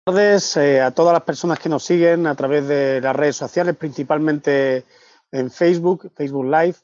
Buenas tardes a todas las personas que nos siguen a través de las redes sociales, principalmente en Facebook Live.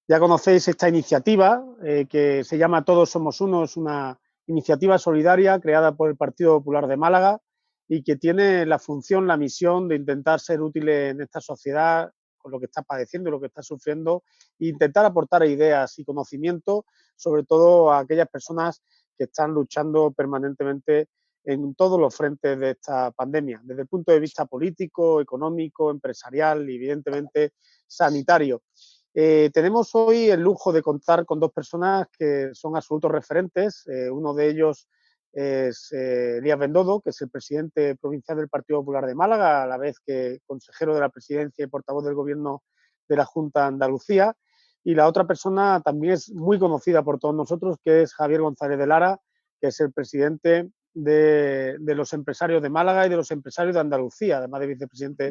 Ya conocéis esta iniciativa que se llama Todos Somos Uno, es una iniciativa solidaria creada por el Partido Popular de Málaga y que tiene la función, la misión de intentar ser útiles en esta sociedad con lo que está padeciendo y lo que está sufriendo e intentar aportar ideas y conocimiento, sobre todo a aquellas personas que están luchando permanentemente en todos los frentes de esta pandemia, desde el punto de vista político, económico, empresarial y evidentemente sanitario. Tenemos hoy el lujo de contar con dos personas que son absolutos referentes. Uno de ellos es Elías Bendodo, que es el presidente provincial del Partido Popular de Málaga, a la vez que consejero de la presidencia y portavoz del gobierno de la Junta de Andalucía. Y la otra persona también es muy conocida por todos nosotros, que es Javier González de Lara, que es el presidente de los empresarios de Málaga y de los empresarios de Andalucía, además de vicepresidente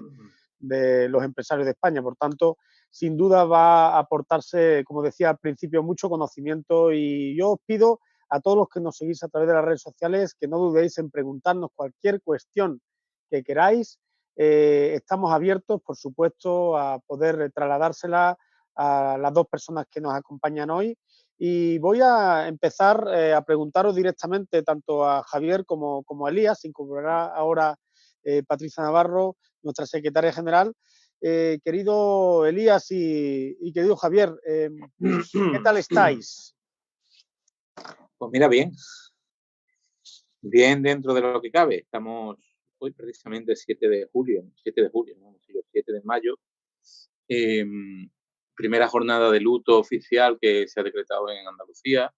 de los empresarios de España. Por tanto, sin duda va a aportarse, como decía al principio, mucho conocimiento, y yo os pido a todos los que nos seguís a través de las redes sociales que no dudéis en preguntarnos cualquier cuestión que queráis. Estamos abiertos, por supuesto, a poder trasladársela a las dos personas que nos acompañan hoy. Y voy a empezar a preguntaros directamente tanto a Javier como a Elías. Se incorporará ahora Patricia Navarro, nuestra secretaria general. Querido Elías y querido Javier, ¿qué tal estáis? Pues mira, bien dentro de lo que cabe. Estamos hoy precisamente 7 de julio, ¿no? 7 de mayo. Primera jornada de luto oficial que se ha decretado en Andalucía.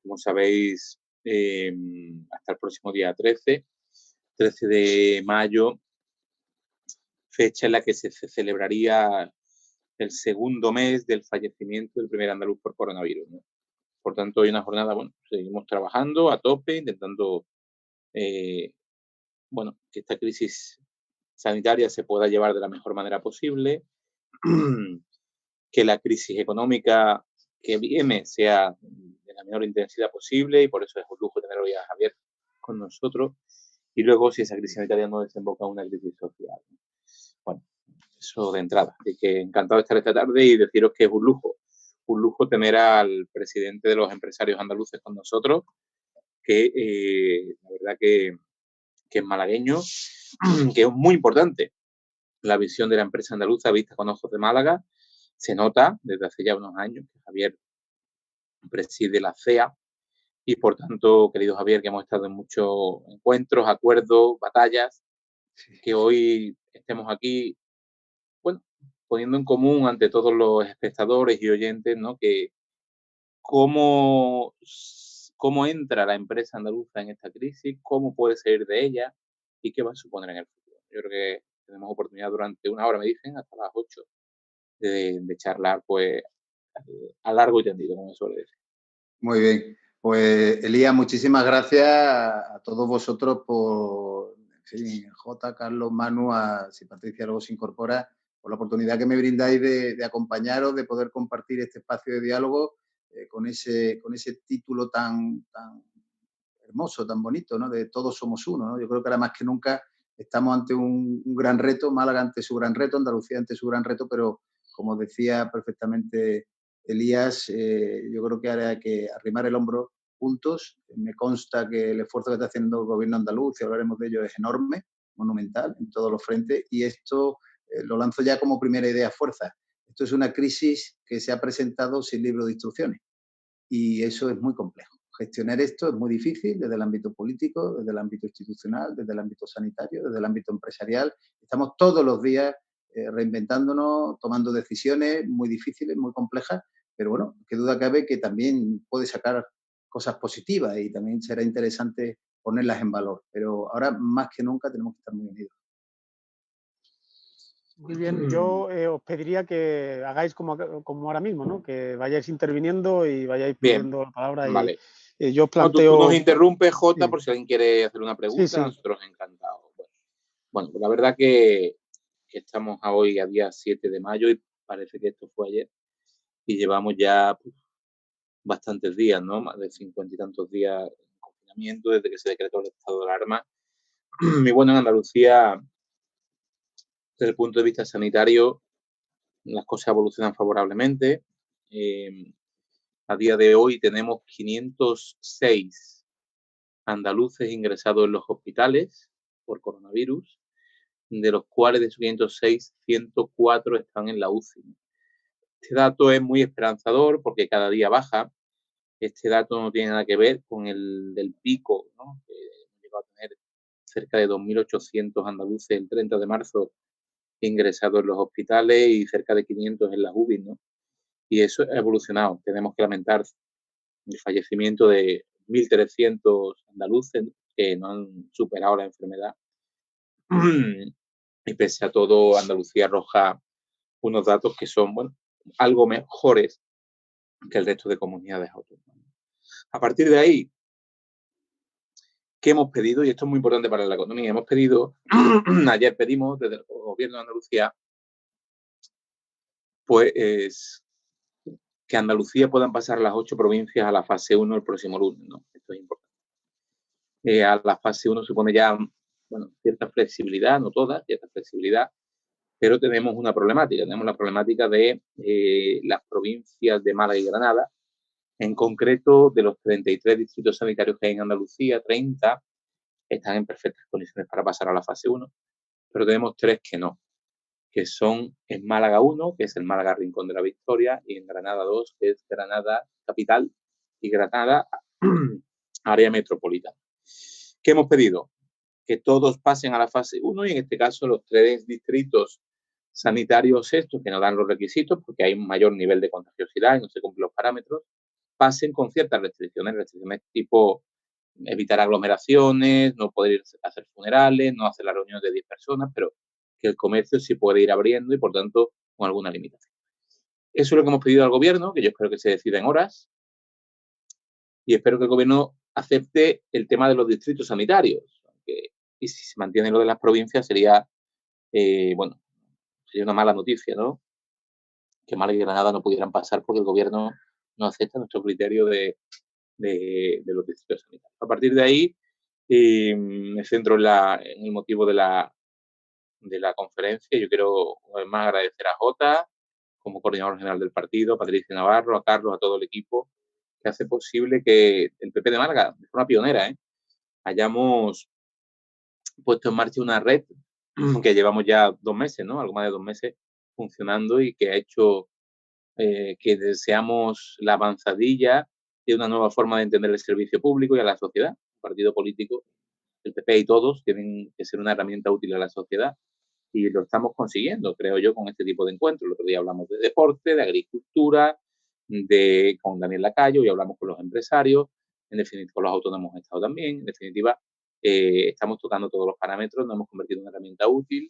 Como sabéis, hasta el próximo día 13 de mayo, fecha en la que se celebraría el segundo mes del fallecimiento del primer andaluz por coronavirus, ¿no? Por tanto, hoy una jornada, seguimos trabajando a tope, intentando que esta crisis sanitaria se pueda llevar de la mejor manera posible, que la crisis económica que viene sea de la menor intensidad posible, y por eso es un lujo tener hoy a Javier con nosotros, y luego si esa crisis sanitaria no desemboca en una crisis social. Bueno, eso de entrada. Así que encantado de estar esta tarde y deciros que es un lujo tener al presidente de los empresarios andaluces con nosotros, que la verdad que es malagueño, que es muy importante la visión de la empresa andaluza vista con ojos de Málaga. Se nota desde hace ya unos años que Javier preside la CEA y, por tanto, querido Javier, que hemos estado en muchos encuentros, acuerdos, batallas, que hoy estemos aquí, poniendo en común ante todos los espectadores y oyentes, ¿no?, que cómo entra la empresa andaluza en esta crisis, cómo puede salir de ella y qué va a suponer en el futuro. Yo creo que tenemos oportunidad durante una hora, me dicen, hasta las 8, de charlar, pues, a largo y tendido, como suele decir. Muy bien. Pues, Elías, muchísimas gracias a todos vosotros por, en fin, J, Carlos, Manu, si Patricia luego se incorpora, por la oportunidad que me brindáis de acompañaros, de poder compartir este espacio de diálogo con ese título tan hermoso, tan bonito, ¿no?, de Todos Somos Uno, ¿no? Yo creo que ahora más que nunca estamos ante un gran reto, Málaga ante su gran reto, Andalucía ante su gran reto, pero como decía perfectamente Elías, yo creo que ahora hay que arrimar el hombro juntos. Me consta que el esfuerzo que está haciendo el gobierno andaluz, y hablaremos de ello, es enorme, monumental, en todos los frentes, y esto lo lanzo ya como primera idea fuerza. Esto es una crisis que se ha presentado sin libro de instrucciones, y eso es muy complejo. Gestionar esto es muy difícil desde el ámbito político, desde el ámbito institucional, desde el ámbito sanitario, desde el ámbito empresarial. Estamos todos los días reinventándonos, tomando decisiones muy difíciles, muy complejas, pero bueno, qué duda cabe que también puede sacar cosas positivas y también será interesante ponerlas en valor. Pero ahora más que nunca tenemos que estar muy unidos. Muy bien, yo os pediría que hagáis como ahora mismo, ¿no?, que vayáis interviniendo y vayáis pidiendo la palabra. Vale. Yo os planteo... Tú nos interrumpes, Jota, por si alguien quiere hacer una pregunta. Sí. Nosotros encantados. Bueno, pues la verdad que estamos hoy a día 7 de mayo y parece que esto fue ayer, y llevamos ya bastantes días, ¿no?, más de 50 y tantos días en confinamiento desde que se decretó el estado de alarma. Y bueno, en Andalucía, desde el punto de vista sanitario, las cosas evolucionan favorablemente. A día de hoy tenemos 506 andaluces ingresados en los hospitales por coronavirus, de los cuales de esos 506, 104 están en la UCI. Este dato es muy esperanzador porque cada día baja. Este dato no tiene nada que ver con el del pico, ¿no? Que llegó a tener cerca de 2.800 andaluces el 30 de marzo ingresados en los hospitales y cerca de 500 en las UBI, ¿no? Y eso ha evolucionado. Tenemos que lamentar el fallecimiento de 1.300 andaluces que no han superado la enfermedad. Y pese a todo, Andalucía arroja unos datos que son, bueno, algo mejores que el resto de comunidades autónomas. A partir de ahí, ¿qué hemos pedido? Y esto es muy importante para la economía. Hemos pedido, ayer pedimos desde el gobierno de Andalucía, pues que Andalucía puedan pasar las 8 provincias a la fase 1 el próximo lunes, ¿no? Esto es importante. A la fase 1 supone ya, bueno, cierta flexibilidad, no toda, cierta flexibilidad, pero tenemos una problemática. Tenemos la problemática de las provincias de Málaga y Granada. En concreto, de los 33 distritos sanitarios que hay en Andalucía, 30 están en perfectas condiciones para pasar a la fase 1, pero tenemos 3 que no, que son en Málaga 1, que es el Málaga Rincón de la Victoria, y en Granada 2, que es Granada Capital y Granada Área Metropolitana. ¿Qué hemos pedido? Que todos pasen a la fase 1 y en este caso los 3 distritos sanitarios estos que no dan los requisitos porque hay un mayor nivel de contagiosidad y no se cumplen los parámetros, pasen con ciertas restricciones tipo evitar aglomeraciones, no poder ir a hacer funerales, no hacer las reuniones de 10 personas, pero que el comercio sí puede ir abriendo y, por tanto, con alguna limitación. Eso es lo que hemos pedido al gobierno, que yo espero que se decida en horas, y espero que el gobierno acepte el tema de los distritos sanitarios. Y si se mantiene lo de las provincias sería, bueno, sería una mala noticia, ¿no? Que Málaga y Granada no pudieran pasar porque el gobierno no acepta nuestro criterio de los distritos sanitarios. A partir de ahí, me centro en el motivo de la conferencia. Yo quiero, una vez más, agradecer a Jota, como coordinador general del partido, a Patricia Navarro, a Carlos, a todo el equipo, que hace posible que el PP de Málaga, de forma pionera, hayamos puesto en marcha una red que llevamos ya 2 meses, ¿no? Algo más de 2 meses funcionando y que ha hecho que deseamos la avanzadilla de una nueva forma de entender el servicio público y a la sociedad. El partido político, el PP y todos tienen que ser una herramienta útil a la sociedad y lo estamos consiguiendo, creo yo, con este tipo de encuentros. El otro día hablamos de deporte, de agricultura, con Daniel Lacayo y hablamos con los empresarios, en definitiva con los autónomos hemos estado también, en definitiva estamos tocando todos los parámetros, nos hemos convertido en una herramienta útil,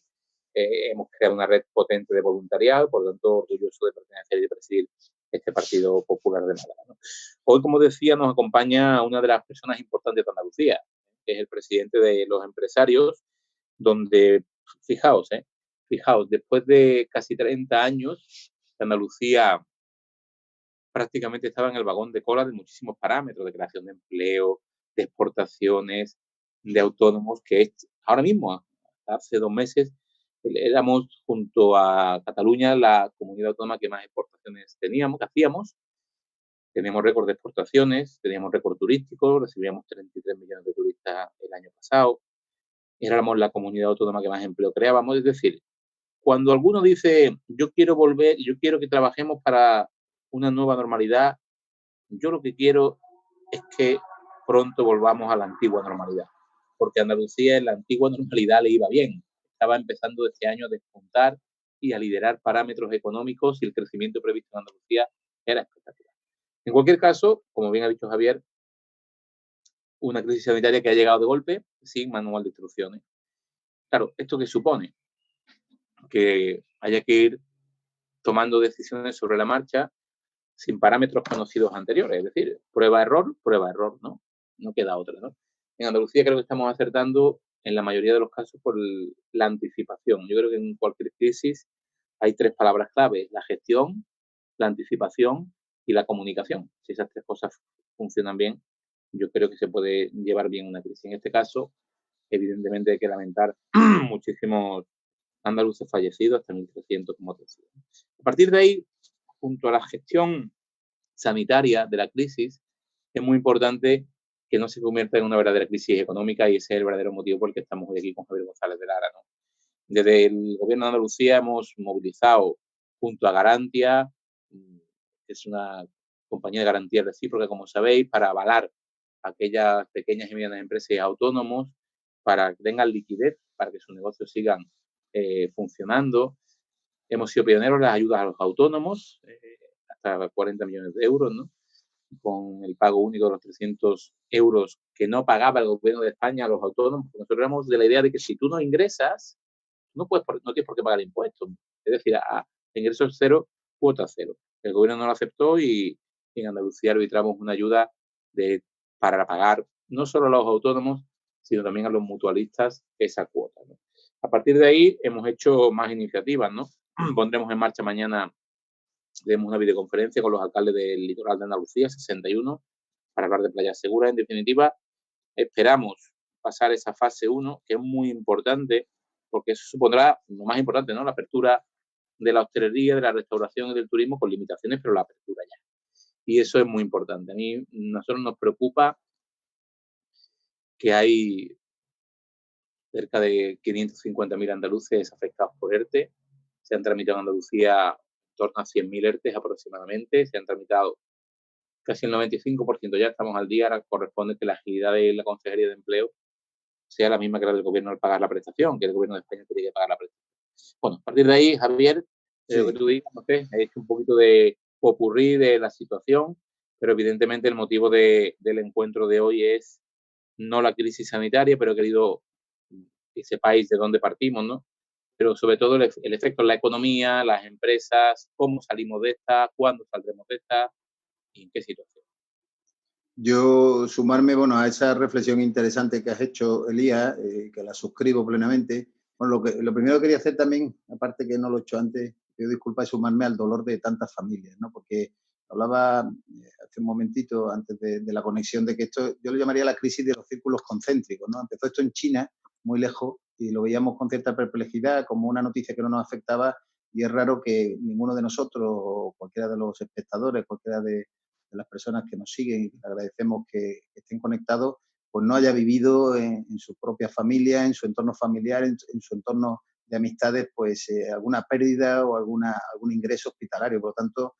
hemos creado una red potente de voluntariado, por lo tanto orgulloso de pertenecer y de presidir este Partido Popular de Málaga, ¿no? Hoy, como decía, nos acompaña una de las personas importantes de Andalucía, que es el presidente de los empresarios, donde, fijaos, después de casi 30 años, Andalucía prácticamente estaba en el vagón de cola de muchísimos parámetros, de creación de empleo, de exportaciones, de autónomos, que es ahora mismo, hace 2 meses, éramos junto a Cataluña la comunidad autónoma que más exportaciones hacíamos. Teníamos récord de exportaciones, teníamos récord turístico, recibíamos 33 millones de turistas el año pasado, éramos la comunidad autónoma que más empleo creábamos. Es decir, cuando alguno dice, yo quiero volver, yo quiero que trabajemos para una nueva normalidad, yo lo que quiero es que pronto volvamos a la antigua normalidad, porque a Andalucía en la antigua normalidad le iba bien. Estaba empezando este año a despuntar y a liderar parámetros económicos y el crecimiento previsto en Andalucía era espectacular. En cualquier caso, como bien ha dicho Javier, una crisis sanitaria que ha llegado de golpe sin manual de instrucciones. Claro, ¿esto qué supone? Que haya que ir tomando decisiones sobre la marcha sin parámetros conocidos anteriores, es decir, prueba-error, ¿no? No queda otra, ¿no? En Andalucía creo que estamos acertando en la mayoría de los casos por la anticipación. Yo creo que en cualquier crisis hay 3 palabras clave: la gestión, la anticipación y la comunicación. Si esas 3 cosas funcionan bien, yo creo que se puede llevar bien una crisis. En este caso, evidentemente hay que lamentar muchísimos andaluces fallecidos, hasta 1.300 como te decía. A partir de ahí, junto a la gestión sanitaria de la crisis, es muy importante que no se convierta en una verdadera crisis económica, y ese es el verdadero motivo por el que estamos hoy aquí con Javier González de Lara, ¿no? Desde el Gobierno de Andalucía hemos movilizado junto a Garantia, que es una compañía de garantía recíproca, como sabéis, para avalar a aquellas pequeñas y medianas empresas y autónomos para que tengan liquidez, para que sus negocios sigan funcionando. Hemos sido pioneros en las ayudas a los autónomos, hasta 40 millones de euros, ¿no? Con el pago único de los 300 euros que no pagaba el Gobierno de España a los autónomos. Nosotros éramos de la idea de que si tú no ingresas, no tienes por qué pagar impuestos. Es decir, a ingresos cero, cuota cero. El Gobierno no lo aceptó y en Andalucía arbitramos una ayuda para pagar no solo a los autónomos, sino también a los mutualistas esa cuota, ¿no? A partir de ahí hemos hecho más iniciativas, ¿no? Pondremos en marcha mañana, tenemos una videoconferencia con los alcaldes del litoral de Andalucía, 61, para hablar de playas seguras. En definitiva, esperamos pasar esa fase 1, que es muy importante, porque eso supondrá, lo más importante, ¿no?, la apertura de la hostelería, de la restauración y del turismo, con limitaciones, pero la apertura ya. Y eso es muy importante. A nosotros nos preocupa que hay cerca de 550.000 andaluces afectados por ERTE. Se han tramitado en Andalucía en torno a 100.000 ERTEs aproximadamente. Se han tramitado casi el 95%, ya estamos al día. Ahora corresponde que la agilidad de la Consejería de Empleo sea la misma que la del Gobierno al pagar la prestación, que el Gobierno de España tiene que pagar la prestación. Bueno, a partir de ahí, Javier, lo que tú digas, no sé, he hecho un poquito de popurrí de la situación, pero evidentemente el motivo del encuentro de hoy es no la crisis sanitaria, pero he querido que sepáis de dónde partimos, ¿no? Pero sobre todo el efecto en la economía, las empresas, cómo salimos de esta, cuándo saldremos de esta y en qué situación. Yo sumarme, bueno, a esa reflexión interesante que has hecho, Elías, que la suscribo plenamente. Bueno, lo primero que quería hacer también, aparte que no lo he hecho antes, pido disculpas, es sumarme al dolor de tantas familias, ¿no? Porque hablaba hace un momentito, antes de la conexión, de que esto, yo lo llamaría la crisis de los círculos concéntricos, ¿no? Empezó esto en China, muy lejos, y lo veíamos con cierta perplejidad, como una noticia que no nos afectaba, y es raro que ninguno de nosotros, o cualquiera de los espectadores, cualquiera de las personas que nos siguen y que agradecemos que estén conectados, pues no haya vivido en su propia familia, en su entorno familiar, en su entorno de amistades, pues alguna pérdida o algún ingreso hospitalario. Por lo tanto,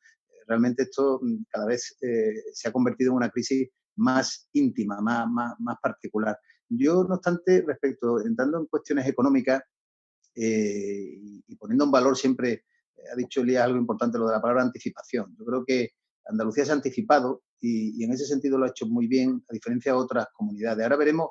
realmente esto cada vez se ha convertido en una crisis más íntima, más particular. Yo, no obstante, entrando en cuestiones económicas y poniendo en valor siempre, ha dicho Elías algo importante, lo de la palabra anticipación. Yo creo que Andalucía se ha anticipado y en ese sentido lo ha hecho muy bien, a diferencia de otras comunidades. Ahora veremos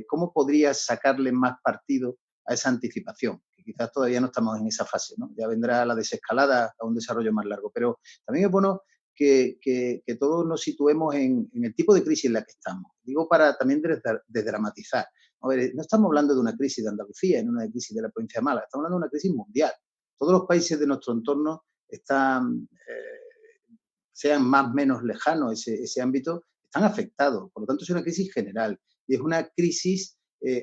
cómo podría sacarle más partido a esa anticipación, que quizás todavía no estamos en esa fase, ¿no? Ya vendrá la desescalada a un desarrollo más largo, pero también es bueno que todos nos situemos en el tipo de crisis en la que estamos. Digo, para también desdramatizar. A ver, no estamos hablando de una crisis de Andalucía, ni una crisis de la provincia de Málaga, estamos hablando de una crisis mundial. Todos los países de nuestro entorno están, sean más o menos lejanos ese ámbito, están afectados. Por lo tanto, es una crisis general y es una crisis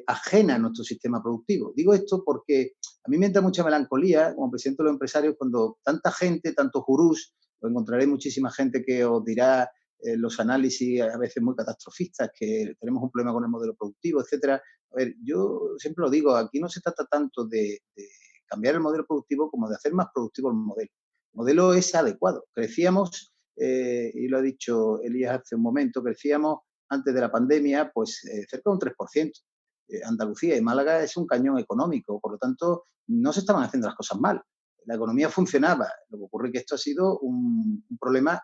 ajena a nuestro sistema productivo. Digo esto porque a mí me entra mucha melancolía como presidente de los empresarios cuando tanta gente, tantos gurús, lo encontraré muchísima gente que os dirá los análisis a veces muy catastrofistas, que tenemos un problema con el modelo productivo, etcétera. A ver, yo siempre lo digo, aquí no se trata tanto de cambiar el modelo productivo como de hacer más productivo el modelo. El modelo es adecuado. Crecíamos, y lo ha dicho Elías hace un momento, crecíamos antes de la pandemia pues cerca de un 3%. Andalucía y Málaga es un cañón económico, por lo tanto no se estaban haciendo las cosas mal. La economía funcionaba. Lo que ocurre es que esto ha sido un problema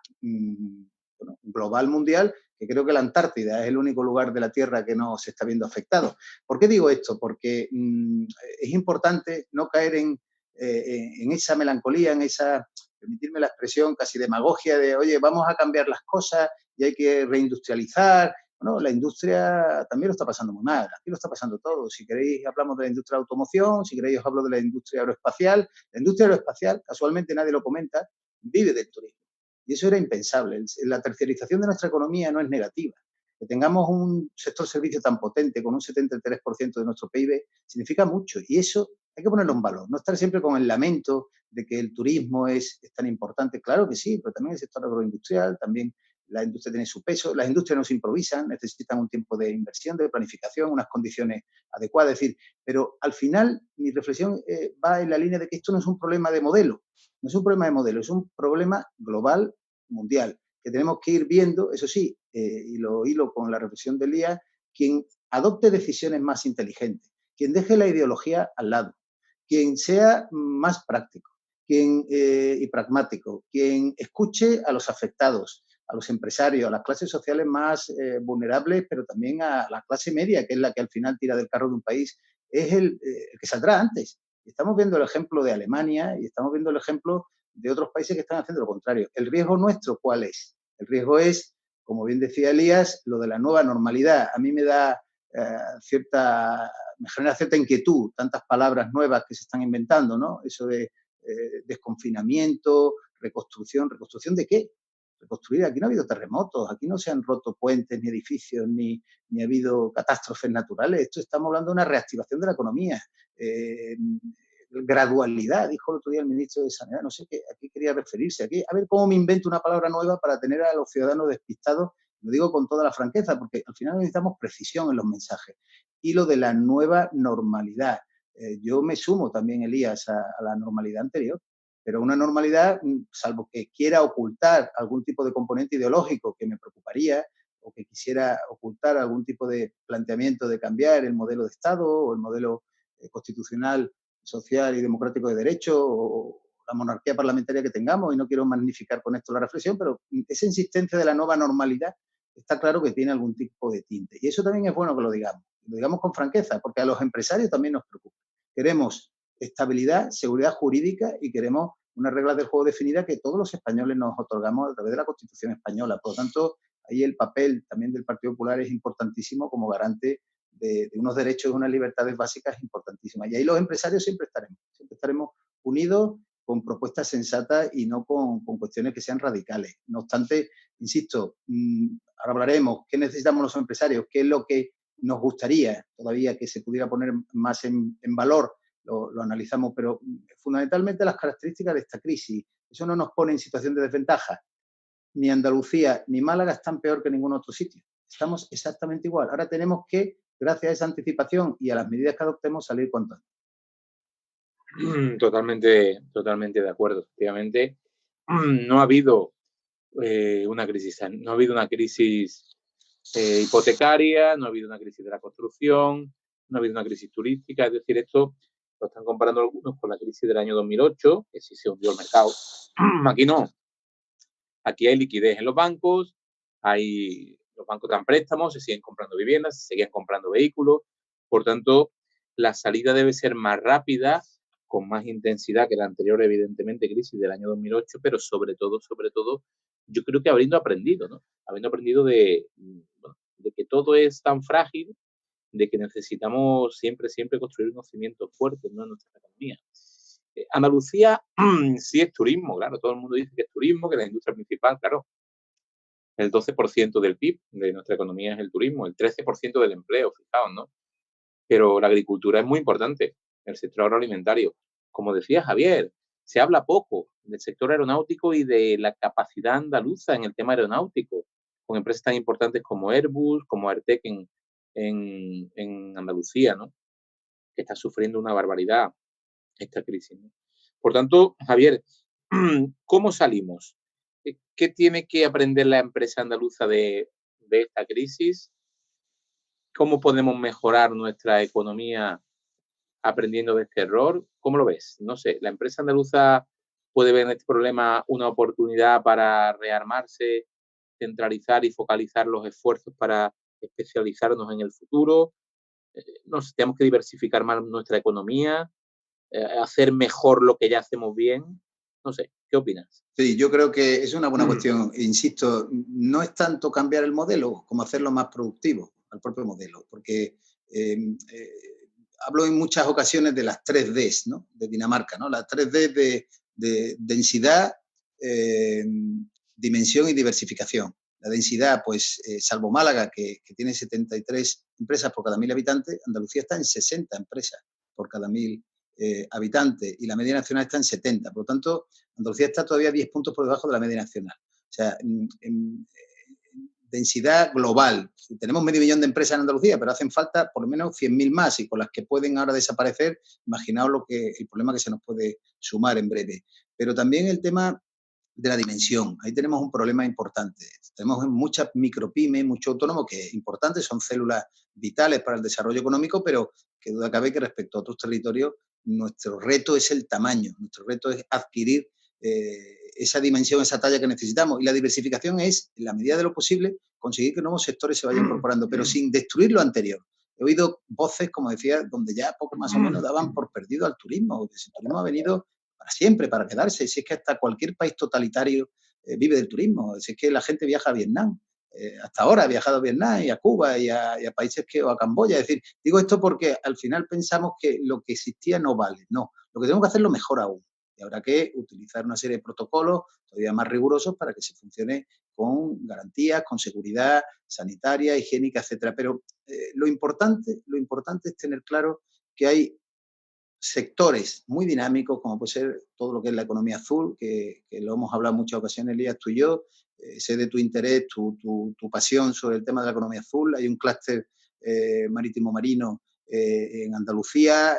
global, mundial, que creo que la Antártida es el único lugar de la Tierra que no se está viendo afectado. ¿Por qué digo esto? Porque es importante no caer en esa melancolía, en esa, permitirme la expresión, casi demagogia de, oye, vamos a cambiar las cosas y hay que reindustrializar. Bueno, la industria también lo está pasando muy mal, aquí lo está pasando todo. Si queréis hablamos de la industria de automoción, si queréis os hablo de la industria aeroespacial. La industria aeroespacial, casualmente nadie lo comenta, vive del turismo. Y eso era impensable. La terciarización de nuestra economía no es negativa. Que tengamos un sector servicio tan potente, con un 73% de nuestro PIB, significa mucho. Y eso hay que ponerlo en valor. No estar siempre con el lamento de que el turismo es tan importante. Claro que sí, pero también el sector agroindustrial, también la industria tiene su peso. Las industrias no se improvisan, necesitan un tiempo de inversión, de planificación, unas condiciones adecuadas. Es decir, pero al final mi reflexión va en la línea de que esto no es un problema de modelo. No es un problema de modelo, es un problema global, mundial, que tenemos que ir viendo, eso sí, y lo hilo con la reflexión de Elías, quien adopte decisiones más inteligentes, quien deje la ideología al lado, quien sea más práctico y pragmático, quien escuche a los afectados, a los empresarios, a las clases sociales más vulnerables, pero también a la clase media, que es la que al final tira del carro de un país, es el que saldrá antes. Estamos viendo el ejemplo de Alemania y estamos viendo el ejemplo de otros países que están haciendo lo contrario. ¿El riesgo nuestro cuál es? El riesgo es, como bien decía Elías, lo de la nueva normalidad. A mí me da me genera cierta inquietud, tantas palabras nuevas que se están inventando, ¿no? Eso de desconfinamiento, reconstrucción. ¿Reconstrucción de qué? Reconstruir. Aquí no ha habido terremotos, aquí no se han roto puentes ni edificios, ni ha habido catástrofes naturales. Esto estamos hablando de una reactivación de la economía. Gradualidad, dijo el otro día el ministro de Sanidad, no sé a qué quería referirse. Aquí, a ver cómo me invento una palabra nueva para tener a los ciudadanos despistados. Lo digo con toda la franqueza, porque al final necesitamos precisión en los mensajes. Y lo de la nueva normalidad. Yo me sumo también, Elías, a la normalidad anterior, pero una normalidad, salvo que quiera ocultar algún tipo de componente ideológico que me preocuparía, o que quisiera ocultar algún tipo de planteamiento de cambiar el modelo de Estado o el modelo constitucional, social y democrático de derecho, o la monarquía parlamentaria que tengamos, y no quiero magnificar con esto la reflexión, pero esa insistencia de la nueva normalidad está claro que tiene algún tipo de tinte. Y eso también es bueno que lo digamos con franqueza, porque a los empresarios también nos preocupa. Queremos estabilidad, seguridad jurídica y queremos unas reglas del juego definidas que todos los españoles nos otorgamos a través de la Constitución española. Por lo tanto, ahí el papel también del Partido Popular es importantísimo como garante de unos derechos y unas libertades básicas importantísimas. Y ahí los empresarios siempre estaremos unidos con propuestas sensatas y no con cuestiones que sean radicales. No obstante, insisto, ahora hablaremos qué necesitamos los empresarios, qué es lo que nos gustaría todavía que se pudiera poner más en valor, lo analizamos, pero fundamentalmente las características de esta crisis. Eso no nos pone en situación de desventaja. Ni Andalucía ni Málaga están peor que ningún otro sitio. Estamos exactamente igual. Ahora tenemos que, gracias a esa anticipación y a las medidas que adoptemos, salir cuanto antes. Totalmente de acuerdo, efectivamente. No ha habido una crisis hipotecaria, no ha habido una crisis de la construcción, no ha habido una crisis turística. Es decir, esto lo están comparando algunos con la crisis del año 2008, que sí se hundió el mercado. Aquí no. Aquí hay liquidez en los bancos, los bancos dan préstamos, se siguen comprando viviendas, se siguen comprando vehículos. Por tanto, la salida debe ser más rápida, con más intensidad que la anterior, evidentemente, crisis del año 2008, pero sobre todo, yo creo que habiendo aprendido, ¿no? Habiendo aprendido de que todo es tan frágil, de que necesitamos siempre construir unos cimientos fuertes, ¿no?, en nuestra economía. Andalucía sí es turismo, claro, todo el mundo dice que es turismo, que la industria principal, claro. El 12% del PIB de nuestra economía es el turismo, el 13% del empleo, fijaos, ¿no? Pero la agricultura es muy importante, el sector agroalimentario. Como decía Javier, se habla poco del sector aeronáutico y de la capacidad andaluza en el tema aeronáutico, con empresas tan importantes como Airbus, como Aertec en Andalucía, ¿no?, que está sufriendo una barbaridad esta crisis, ¿no? Por tanto, Javier, ¿cómo salimos? ¿Qué tiene que aprender la empresa andaluza de esta crisis? ¿Cómo podemos mejorar nuestra economía aprendiendo de este error? ¿Cómo lo ves? No sé, ¿la empresa andaluza puede ver en este problema una oportunidad para rearmarse, centralizar y focalizar los esfuerzos para especializarnos en el futuro? No sé, tenemos que diversificar más nuestra economía, hacer mejor lo que ya hacemos bien. No sé, ¿qué opinas? Sí, yo creo que es una buena cuestión. Insisto, no es tanto cambiar el modelo como hacerlo más productivo al propio modelo, porque hablo en muchas ocasiones de las 3Ds, ¿no?, de Dinamarca, ¿no? Las 3D de densidad, dimensión y diversificación. La densidad, pues, salvo Málaga, que tiene 73 empresas por cada 1.000 habitantes, Andalucía está en 60 empresas por cada 1.000 habitantes y la media nacional está en 70. Por lo tanto, Andalucía está todavía 10 puntos por debajo de la media nacional. O sea, en densidad global. Tenemos 500.000 de empresas en Andalucía, pero hacen falta por lo menos 100.000 más y con las que pueden ahora desaparecer, imaginaos el problema que se nos puede sumar en breve. Pero también el tema de la dimensión. Ahí tenemos un problema importante. Tenemos muchas micropymes, muchos autónomos que importantes, son células vitales para el desarrollo económico, pero que duda cabe que respecto a otros territorios, nuestro reto es el tamaño, nuestro reto es adquirir esa dimensión, esa talla que necesitamos. Y la diversificación es, en la medida de lo posible, conseguir que nuevos sectores se vayan incorporando, pero sin destruir lo anterior. He oído voces, como decía, donde ya poco más o menos daban por perdido al turismo. El turismo ha venido para siempre, para quedarse. Si es que hasta cualquier país totalitario vive del turismo. Si es que la gente viaja a Vietnam. Hasta ahora ha viajado a Vietnam y a Cuba y a países o a Camboya. Es decir, digo esto porque al final pensamos que lo que existía no vale. No, lo que tenemos que hacer es lo mejor aún. Y habrá que utilizar una serie de protocolos todavía más rigurosos para que se funcione con garantías, con seguridad sanitaria, higiénica, etcétera. Pero lo importante es tener claro que hay sectores muy dinámicos, como puede ser todo lo que es la economía azul, que lo hemos hablado en muchas ocasiones, Elías, tú y yo. Sé de tu interés, tu pasión sobre el tema de la economía azul. Hay un clúster marítimo-marino en Andalucía,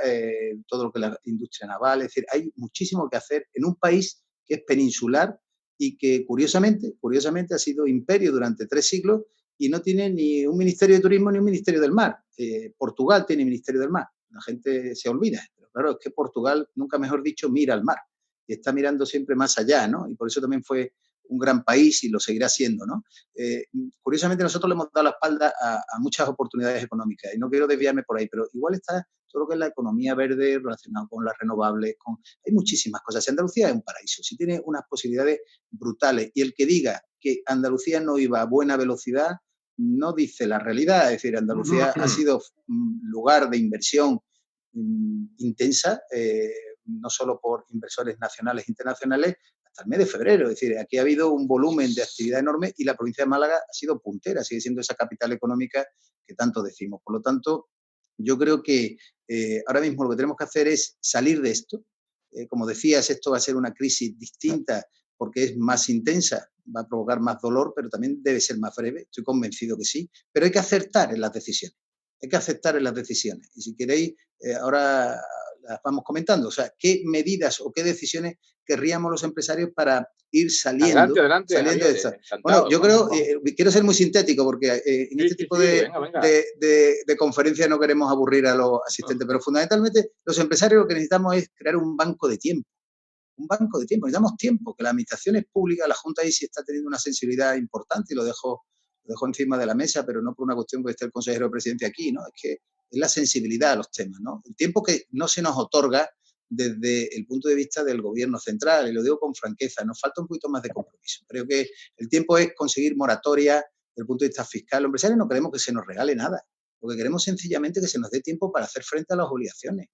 todo lo que es la industria naval. Es decir, hay muchísimo que hacer en un país que es peninsular y que, curiosamente ha sido imperio durante 3 siglos y no tiene ni un ministerio de turismo ni un ministerio del mar. Portugal tiene ministerio del mar. La gente se olvida. Pero claro, es que Portugal, nunca mejor dicho, mira al mar y está mirando siempre más allá, ¿no? Y por eso también fue un gran país y lo seguirá siendo, ¿no? Curiosamente, nosotros le hemos dado la espalda a muchas oportunidades económicas y no quiero desviarme por ahí, pero igual está todo lo que es la economía verde relacionado con las renovables, hay muchísimas cosas. Andalucía es un paraíso, sí tiene unas posibilidades brutales y el que diga que Andalucía no iba a buena velocidad no dice la realidad. Es decir, Andalucía ha sido un lugar de inversión intensa, no solo por inversores nacionales e internacionales, hasta el mes de febrero. Es decir, aquí ha habido un volumen de actividad enorme y la provincia de Málaga ha sido puntera, sigue siendo esa capital económica que tanto decimos. Por lo tanto, yo creo que ahora mismo lo que tenemos que hacer es salir de esto. Como decías, esto va a ser una crisis distinta porque es más intensa, va a provocar más dolor, pero también debe ser más breve. Estoy convencido que sí, pero hay que acertar en las decisiones. Hay que aceptar en las decisiones. Y si queréis, ahora las vamos comentando. O sea, ¿qué medidas o qué decisiones querríamos los empresarios para ir saliendo? Adelante, saliendo Javier, de esta? Bueno, yo creo, quiero ser muy sintético porque en este tipo venga. de conferencias no queremos aburrir a los asistentes, pero fundamentalmente los empresarios lo que necesitamos es crear un banco de tiempo. Un banco de tiempo, necesitamos tiempo, que las administraciones públicas, la Junta ahí sí está teniendo una sensibilidad importante y lo dejo encima de la mesa, pero no por una cuestión que esté el consejero presidente aquí, ¿no? Es que es la sensibilidad a los temas, ¿no? El tiempo que no se nos otorga desde el punto de vista del gobierno central, y lo digo con franqueza, nos falta un poquito más de compromiso. Creo que el tiempo es conseguir moratoria desde el punto de vista fiscal. Los empresarios no queremos que se nos regale nada, lo que queremos sencillamente que se nos dé tiempo para hacer frente a las obligaciones,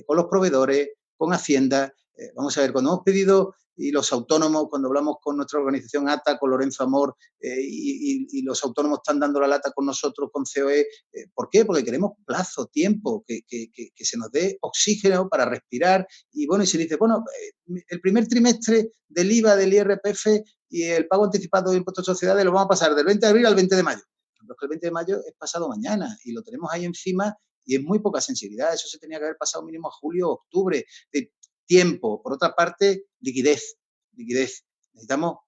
con los proveedores, con Hacienda. Vamos a ver, cuando hemos pedido, y los autónomos, cuando hablamos con nuestra organización ATA, con Lorenzo Amor, y los autónomos están dando la lata con nosotros, con COE, ¿por qué? Porque queremos plazo, tiempo, que se nos dé oxígeno para respirar. Y bueno, y se dice, bueno, el primer trimestre del IVA, del IRPF y el pago anticipado de impuestos de sociedades lo vamos a pasar del 20 de abril al 20 de mayo. Porque el 20 de mayo es pasado mañana y lo tenemos ahí encima y es muy poca sensibilidad. Eso se tenía que haber pasado mínimo a julio o octubre. Tiempo. Por otra parte, liquidez. Necesitamos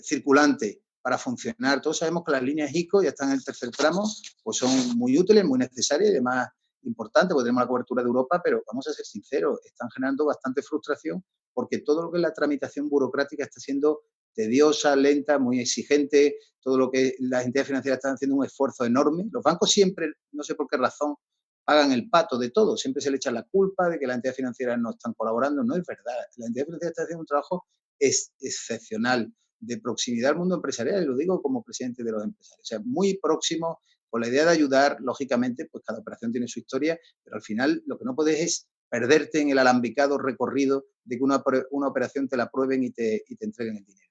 circulante para funcionar. Todos sabemos que las líneas ICO ya están en el tercer tramo, pues son muy útiles, muy necesarias y además importantes, porque tenemos la cobertura de Europa, pero vamos a ser sinceros, están generando bastante frustración porque todo lo que es la tramitación burocrática está siendo tediosa, lenta, muy exigente. Todo lo que las entidades financieras están haciendo un esfuerzo enorme. Los bancos siempre, no sé por qué razón, pagan el pato de todo. Siempre se le echa la culpa de que las entidades financieras no están colaborando. No es verdad. La entidad financiera está haciendo un trabajo excepcional de proximidad al mundo empresarial, y lo digo como presidente de los empresarios. O sea, muy próximo, con la idea de ayudar, lógicamente, pues cada operación tiene su historia, pero al final lo que no puedes es perderte en el alambicado recorrido de que una operación te la aprueben y te entreguen el dinero.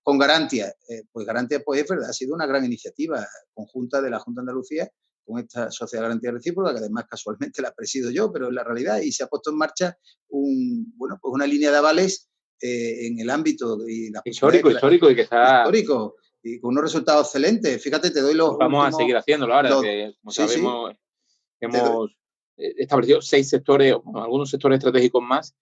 Con Garantia, pues Garantia, pues es verdad, ha sido una gran iniciativa conjunta de la Junta de Andalucía con esta Sociedad de Garantía Recíproca, que además casualmente la presido yo, pero es la realidad, y se ha puesto en marcha pues una línea de avales en el ámbito y la histórico y que está histórico y con unos resultados excelentes. Fíjate, te doy los vamos últimos, a seguir haciéndolo ahora, que como sí, sabemos hemos establecido 6 sectores, bueno, algunos sectores estratégicos más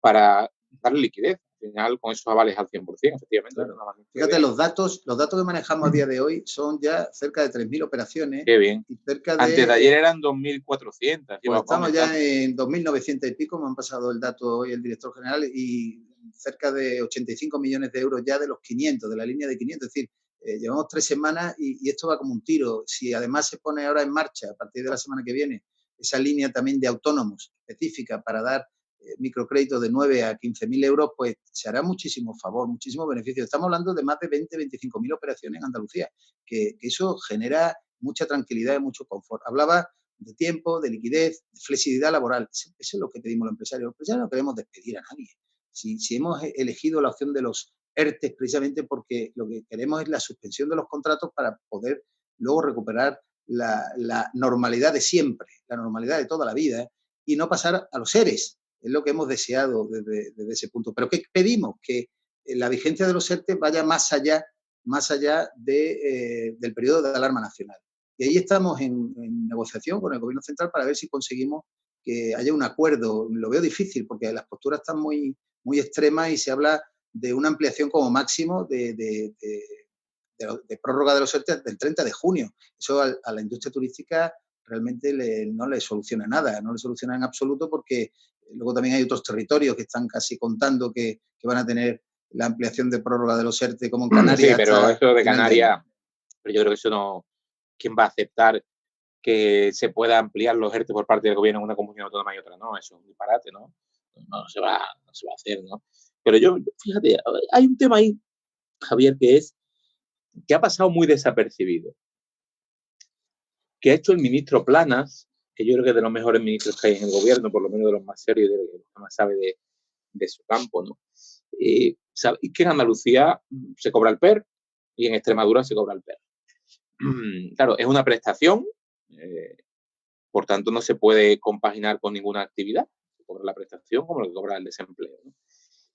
para darle liquidez. Al final, con esos avales al 100%, efectivamente. Claro. Fíjate, los datos que manejamos a día de hoy son ya cerca de 3.000 operaciones. Qué bien. Y cerca de, antes de ayer eran 2.400. Pues estamos ya en 2.900 y pico, me han pasado el dato hoy el director general, y cerca de 85 millones de euros ya de los 500, de la línea de 500. Es decir, llevamos 3 semanas y esto va como un tiro. Si además se pone ahora en marcha, a partir de la semana que viene, esa línea también de autónomos específica para dar microcréditos de 9 a 15.000 euros, pues se hará muchísimo favor, muchísimo beneficio. Estamos hablando de más de 20-25.000 operaciones en Andalucía, que eso genera mucha tranquilidad y mucho confort. Hablaba de tiempo, de liquidez, de flexibilidad laboral. Eso es lo que pedimos los empresarios. Los empresarios no queremos despedir a nadie. Si hemos elegido la opción de los ERTE precisamente porque lo que queremos es la suspensión de los contratos para poder luego recuperar la normalidad de siempre, la normalidad de toda la vida, y no pasar a los ERES. Es lo que hemos deseado desde ese punto. Pero ¿qué pedimos? Que la vigencia de los ERTE vaya más allá del periodo de alarma nacional. Y ahí estamos en negociación con el Gobierno central para ver si conseguimos que haya un acuerdo. Lo veo difícil porque las posturas están muy, muy extremas y se habla de una ampliación como máximo de prórroga de los ERTE del 30 de junio. Eso a la industria turística realmente no le soluciona nada, no le soluciona en absoluto, porque luego también hay otros territorios que están casi contando que van a tener la ampliación de prórroga de los ERTE, como en Canarias. Sí, pero eso de Canarias, pero yo creo que eso no... ¿Quién va a aceptar que se pueda ampliar los ERTE por parte del gobierno en una comunidad autónoma y otra no? Eso es un disparate, ¿no? No se va a hacer, ¿no? Pero yo, fíjate, hay un tema ahí, Javier, que ha pasado muy desapercibido, que ha hecho el ministro Planas, que yo creo que es de los mejores ministros que hay en el gobierno, por lo menos de los más serios y de los que más sabe de su campo, ¿no? Y que en Andalucía se cobra el PER y en Extremadura se cobra el PER. Claro, es una prestación, por tanto no se puede compaginar con ninguna actividad. Se cobra la prestación como lo que cobra el desempleo, ¿no?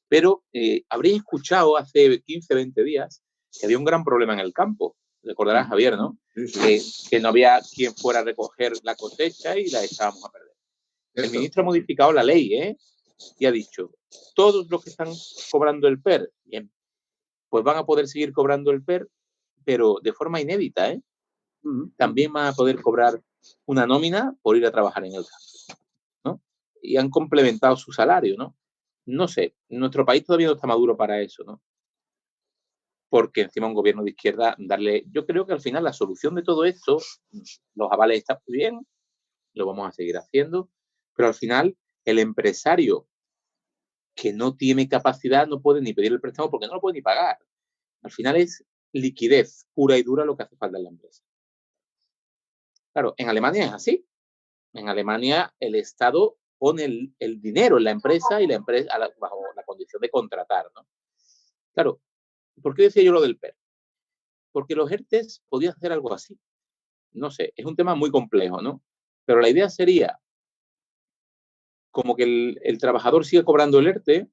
Pero habréis escuchado hace 15, 20 días que había un gran problema en el campo. Recordarás, Javier, ¿no? Sí. Que no había quien fuera a recoger la cosecha y la echábamos a perder. Eso. El ministro ha modificado la ley, y ha dicho, todos los que están cobrando el PER, bien, pues van a poder seguir cobrando el PER, pero de forma inédita, También van a poder cobrar una nómina por ir a trabajar en el campo, ¿no? Y han complementado su salario, ¿no? No sé, nuestro país todavía no está maduro para eso, ¿no? Porque encima un gobierno de izquierda yo creo que al final la solución de todo esto, los avales están muy bien, lo vamos a seguir haciendo, pero al final el empresario que no tiene capacidad no puede ni pedir el préstamo porque no lo puede ni pagar. Al final es liquidez pura y dura lo que hace falta en la empresa. Claro, en Alemania es así. En Alemania el Estado pone el dinero en la empresa y la empresa bajo la condición de contratar, ¿no? Claro, ¿por qué decía yo lo del PER? Porque los ERTES podían hacer algo así. No sé, es un tema muy complejo, ¿no? Pero la idea sería como que el trabajador siga cobrando el ERTE,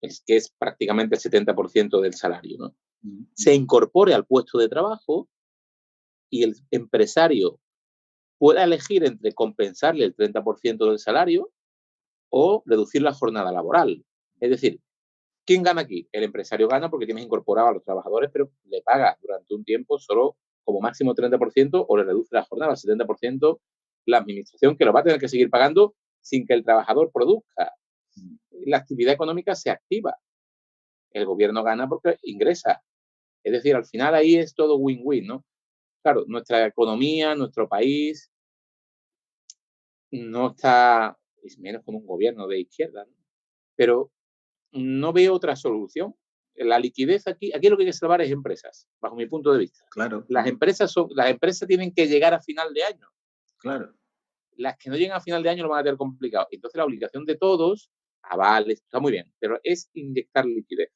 que es prácticamente el 70% del salario, ¿no? Se incorpore al puesto de trabajo y el empresario pueda elegir entre compensarle el 30% del salario o reducir la jornada laboral. Es decir, ¿quién gana aquí? El empresario gana porque tienes incorporado a los trabajadores, pero le paga durante un tiempo solo como máximo 30% o le reduce la jornada al 70% la administración, que lo va a tener que seguir pagando sin que el trabajador produzca. La actividad económica se activa. El gobierno gana porque ingresa. Es decir, al final ahí es todo win-win, ¿no? Claro, nuestra economía, nuestro país no está, es menos con un gobierno de izquierda, ¿no? Pero no veo otra solución. La liquidez aquí lo que hay que salvar es empresas, bajo mi punto de vista. Claro. Las empresas tienen que llegar a final de año. Claro. Las que no llegan a final de año lo van a tener complicado. Entonces la obligación de todos, avales, está muy bien, pero es inyectar liquidez.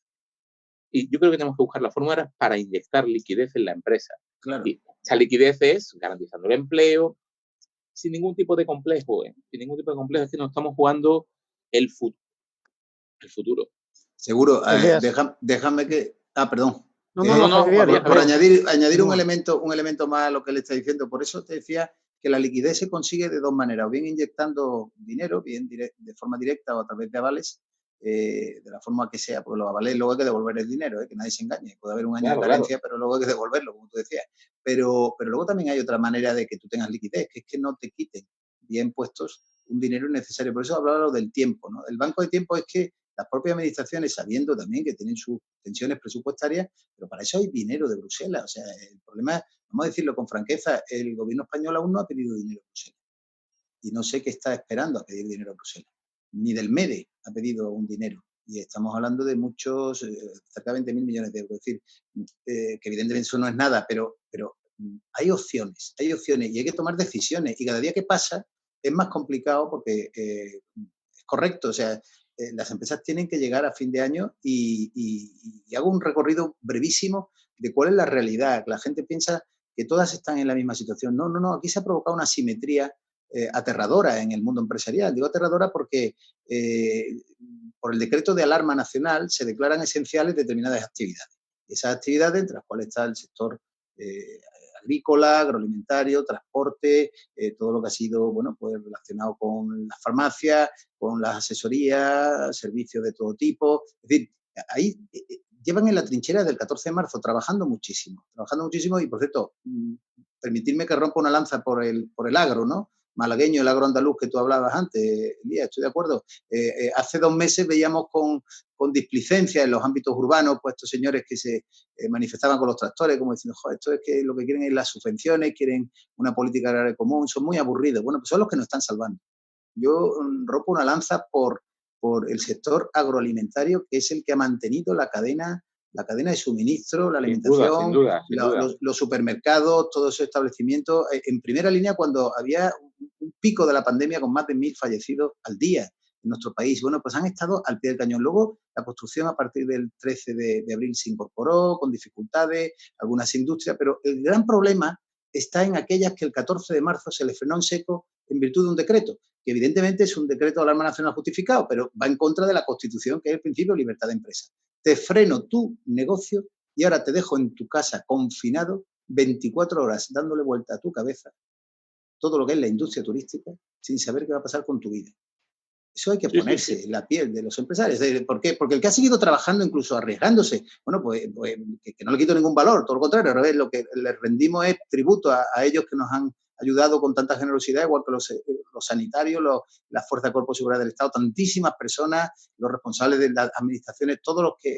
y yo creo que tenemos que buscar la fórmula para inyectar liquidez en la empresa. Claro. Y esa liquidez es garantizando el empleo, sin ningún tipo de complejo, sin ningún tipo de complejo, es que nos estamos jugando el futuro. Seguro. Déjame que... perdón. No, por añadir un elemento más a lo que le está diciendo. Por eso te decía que la liquidez se consigue de dos maneras, o bien inyectando dinero, bien de forma directa o a través de avales, de la forma que sea, porque los avales luego hay que devolver el dinero, que nadie se engañe. Puede haber un año de carencia, pero luego hay que devolverlo, como tú decías. Pero luego también hay otra manera de que tú tengas liquidez, que es que no te quiten bien puestos un dinero innecesario. Por eso hablaba del tiempo, ¿no? El banco de tiempo es que las propias administraciones, sabiendo también que tienen sus tensiones presupuestarias, pero para eso hay dinero de Bruselas. O sea, el problema, vamos a decirlo con franqueza, el gobierno español aún no ha pedido dinero a Bruselas. Y no sé qué está esperando a pedir dinero a Bruselas. Ni del MEDE ha pedido un dinero. Y estamos hablando de muchos, cerca de 20.000 millones de euros. Es decir, que evidentemente eso no es nada, pero hay opciones y hay que tomar decisiones. Y cada día que pasa es más complicado porque es correcto. O sea, las empresas tienen que llegar a fin de año y hago un recorrido brevísimo de cuál es la realidad. La gente piensa que todas están en la misma situación. No. Aquí se ha provocado una asimetría aterradora en el mundo empresarial. Digo aterradora porque por el decreto de alarma nacional se declaran esenciales determinadas actividades. Esas actividades, entre las cuales está el sector agrícola, agroalimentario, transporte, todo lo que ha sido, bueno, pues relacionado con las farmacias, con las asesorías, servicios de todo tipo. Es decir, ahí llevan en la trinchera del 14 de marzo trabajando muchísimo y, por cierto, permitirme que rompa una lanza por el agro, ¿no? Malagueño, el agro andaluz que tú hablabas antes, Elías, estoy de acuerdo. Hace 2 meses veíamos con displicencia en los ámbitos urbanos, pues estos señores que se manifestaban con los tractores, como diciendo, joder, esto es que lo que quieren es las subvenciones, quieren una política agraria común, son muy aburridos. Bueno, pues son los que nos están salvando. Yo rompo una lanza por el sector agroalimentario, que es el que ha mantenido la cadena de suministro, la alimentación, sin duda. Los supermercados, todos esos establecimientos, en primera línea cuando había un pico de la pandemia con más de 1.000 fallecidos al día en nuestro país. Bueno, pues han estado al pie del cañón. Luego, la construcción a partir del 13 de abril se incorporó con dificultades, algunas industrias, pero el gran problema está en aquellas que el 14 de marzo se les frenó en seco en virtud de un decreto, que evidentemente es un decreto de alarma nacional justificado, pero va en contra de la Constitución, que es el principio de libertad de empresa. Te freno tu negocio y ahora te dejo en tu casa confinado 24 horas dándole vuelta a tu cabeza todo lo que es la industria turística sin saber qué va a pasar con tu vida. Eso hay que ponerse en la piel de los empresarios. ¿Por qué? Porque el que ha seguido trabajando, incluso arriesgándose, bueno, pues que no le quito ningún valor, todo lo contrario, al revés, lo que les rendimos es tributo a ellos que nos han ayudado con tanta generosidad, igual que los sanitarios, la Fuerza de Cuerpo de Seguridad del Estado, tantísimas personas, los responsables de las administraciones, todos los que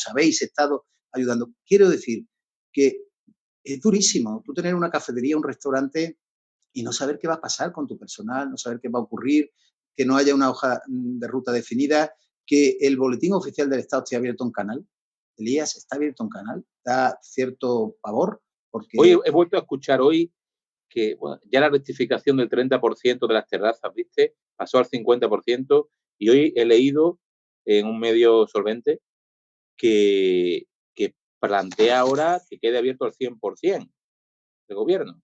habéis estado ayudando. Quiero decir que es durísimo tú tener una cafetería, un restaurante y no saber qué va a pasar con tu personal, no saber qué va a ocurrir, que no haya una hoja de ruta definida, que el boletín oficial del Estado esté abierto un canal. Elías, está abierto un canal, da cierto pavor. Porque... Hoy he vuelto a escuchar que bueno, ya la rectificación del 30% de las terrazas, ¿viste? Pasó al 50%, y hoy he leído en un medio solvente que plantea ahora que quede abierto al 100% del gobierno.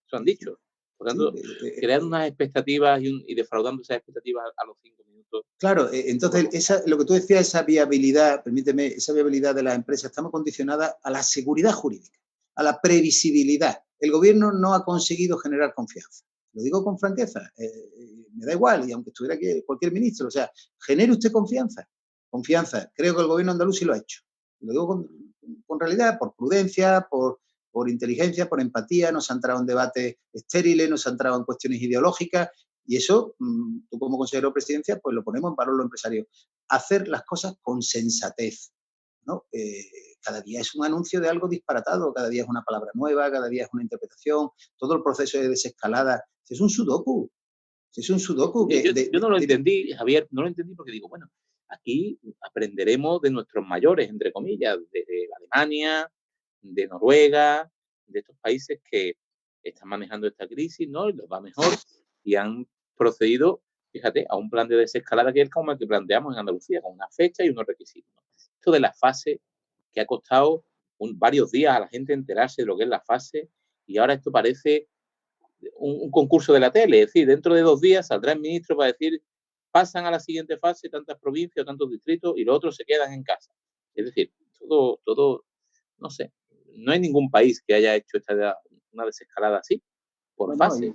Eso han dicho. Por tanto, creando unas expectativas y defraudando esas expectativas a los 5 minutos. Claro, entonces lo que tú decías, esa viabilidad, permíteme, esa viabilidad de las empresas, estamos condicionadas a la seguridad jurídica, a la previsibilidad. El gobierno no ha conseguido generar confianza. Lo digo con franqueza, me da igual, y aunque estuviera aquí cualquier ministro, o sea, genere usted confianza. Confianza. Creo que el gobierno andaluz sí lo ha hecho. Lo digo con realidad, por prudencia, por inteligencia, por empatía, no se ha entrado en debates estériles, no se ha entrado en cuestiones ideológicas, y eso, tú como consejero de presidencia, pues lo ponemos en valor los empresarios. Hacer las cosas con sensatez, ¿no? Cada día es un anuncio de algo disparatado, cada día es una palabra nueva, cada día es una interpretación, todo el proceso de desescalada. Es un sudoku. Es un sudoku. Yo no lo entendí, Javier, no lo entendí porque digo, bueno, aquí aprenderemos de nuestros mayores, entre comillas, de Alemania, de Noruega, de estos países que están manejando esta crisis, ¿no? Y les va mejor y han procedido, fíjate, a un plan de desescalada que es como el que planteamos en Andalucía, con una fecha y unos requisitos, ¿no? Esto de la fase que ha costado varios días a la gente enterarse de lo que es la fase, y ahora esto parece un concurso de la tele. Es decir, dentro de 2 días saldrá el ministro para decir, pasan a la siguiente fase tantas provincias o tantos distritos y los otros se quedan en casa. Es decir, todo, no sé, no hay ningún país que haya hecho una desescalada así, por fase.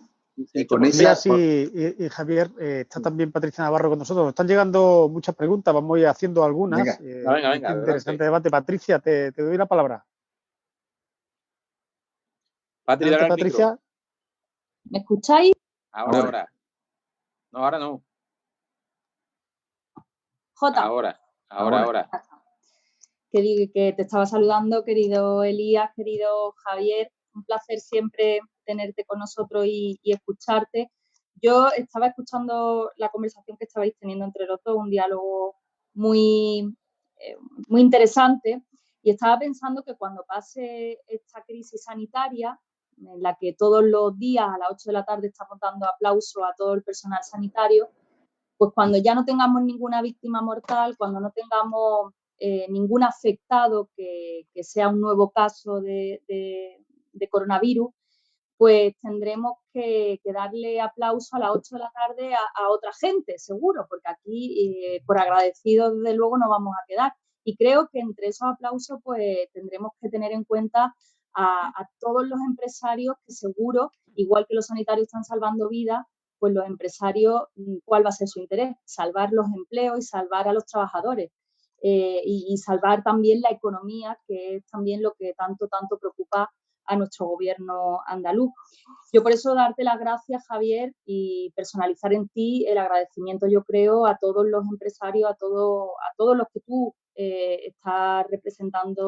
Y con Elías y Javier, está también Patricia Navarro con nosotros. Nos están llegando muchas preguntas, vamos a ir haciendo algunas. Venga, interesante debate. Patricia, te doy la palabra. Patricia. ¿Me escucháis? Ahora. No, ahora no. Jota. Ahora. Que te estaba saludando, querido Elías, querido Javier. Un placer siempre tenerte con nosotros y escucharte. Yo estaba escuchando la conversación que estabais teniendo entre los dos, un diálogo muy interesante, y estaba pensando que cuando pase esta crisis sanitaria, en la que todos los días a las 8 de la tarde estamos dando aplauso a todo el personal sanitario, pues cuando ya no tengamos ninguna víctima mortal, cuando no tengamos ningún afectado que sea un nuevo caso de coronavirus, pues tendremos que darle aplauso a las 8 de la tarde a otra gente, seguro, porque aquí, por agradecidos, desde luego, no vamos a quedar. Y creo que entre esos aplausos, pues tendremos que tener en cuenta a todos los empresarios que seguro, igual que los sanitarios están salvando vidas, pues los empresarios, ¿cuál va a ser su interés? Salvar los empleos y salvar a los trabajadores. Y salvar también la economía, que es también lo que tanto preocupa a nuestro gobierno andaluz. Yo por eso darte las gracias, Javier, y personalizar en ti el agradecimiento, yo creo, a todos los empresarios, a todos los que tú estás representando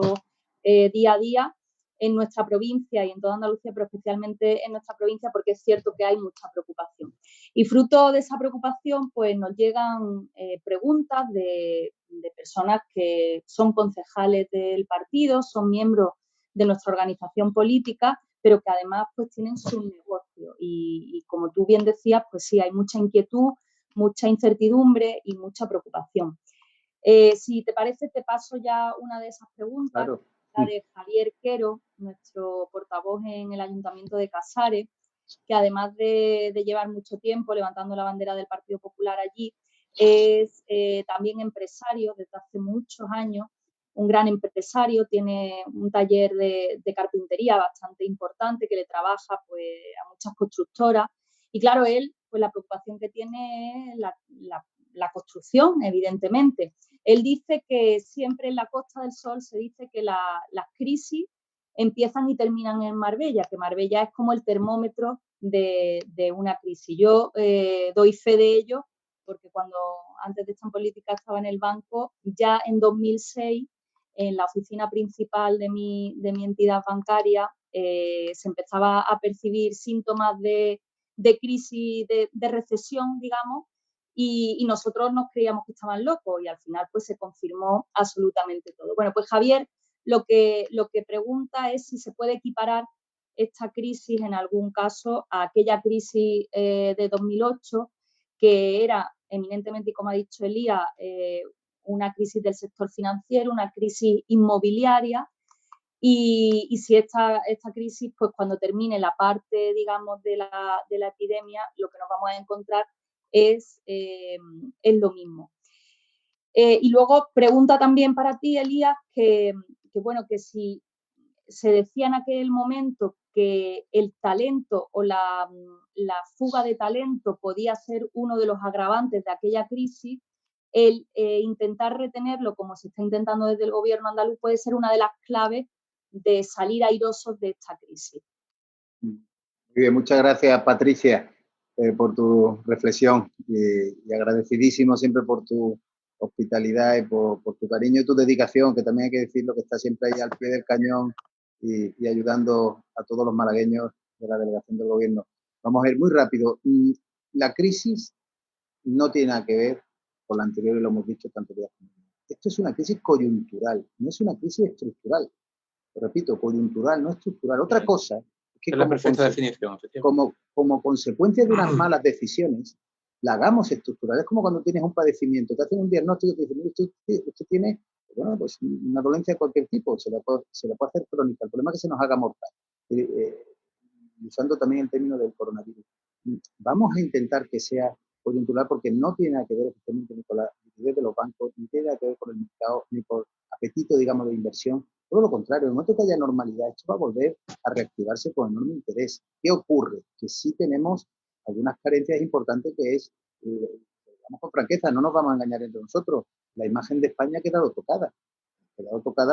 día a día en nuestra provincia y en toda Andalucía, pero especialmente en nuestra provincia, porque es cierto que hay mucha preocupación. Y fruto de esa preocupación, pues nos llegan preguntas de personas que son concejales del partido, son miembros de nuestra organización política, pero que además pues tienen su negocio. Y como tú bien decías, pues sí, hay mucha inquietud, mucha incertidumbre y mucha preocupación. Si te parece, te paso ya una de esas preguntas. Claro. La de Javier Quero, nuestro portavoz en el Ayuntamiento de Casares, que además de llevar mucho tiempo levantando la bandera del Partido Popular allí, es también empresario desde hace muchos años, un gran empresario, tiene un taller de carpintería bastante importante que le trabaja pues, a muchas constructoras. Y claro, él, pues la preocupación que tiene es la construcción, evidentemente. Él dice que siempre en la Costa del Sol se dice que las crisis empiezan y terminan en Marbella, que Marbella es como el termómetro de una crisis. Yo doy fe de ello porque cuando antes de estar en política estaba en el banco, ya en 2006, en la oficina principal de mi entidad bancaria, se empezaba a percibir síntomas de crisis, de recesión, digamos, y nosotros nos creíamos que estaban locos y al final pues se confirmó absolutamente todo. Bueno, pues Javier lo que pregunta es si se puede equiparar esta crisis en algún caso a aquella crisis de 2008, que era eminentemente, y como ha dicho Elías, una crisis del sector financiero, una crisis inmobiliaria, y si esta crisis, pues cuando termine la parte, digamos, de la epidemia, lo que nos vamos a encontrar es lo mismo. Y luego pregunta también para ti, Elías, que si se decía en aquel momento que el talento o la fuga de talento podía ser uno de los agravantes de aquella crisis, el intentar retenerlo, como se está intentando desde el gobierno andaluz, puede ser una de las claves de salir airosos de esta crisis. Muy bien, muchas gracias, Patricia, por tu reflexión y agradecidísimo siempre por tu hospitalidad y por tu cariño y tu dedicación, que también hay que decirlo, que está siempre ahí al pie del cañón y ayudando a todos los malagueños de la delegación del gobierno. Vamos a ir muy rápido. La crisis no tiene nada que ver con la anterior y lo hemos dicho tanto días. Esto es una crisis coyuntural, no es una crisis estructural. Lo repito, coyuntural, no estructural. Otra cosa es que la perfecta definición, como consecuencia de unas malas decisiones, la hagamos estructural. Es como cuando tienes un padecimiento, te hacen un diagnóstico y te dicen, usted tiene bueno, pues una dolencia de cualquier tipo, se la puede hacer crónica. El problema es que se nos haga mortal. Usando también el término del coronavirus. Vamos a intentar que sea coyuntural porque no tiene nada que ver efectivamente ni con la liquidez de los bancos, ni tiene nada que ver con el mercado, ni por apetito, digamos, de inversión. Todo lo contrario, en el momento que haya normalidad, esto va a volver a reactivarse con enorme interés. ¿Qué ocurre? Que sí tenemos algunas carencias importantes que es, vamos con franqueza, no nos vamos a engañar entre nosotros, la imagen de España ha quedado tocada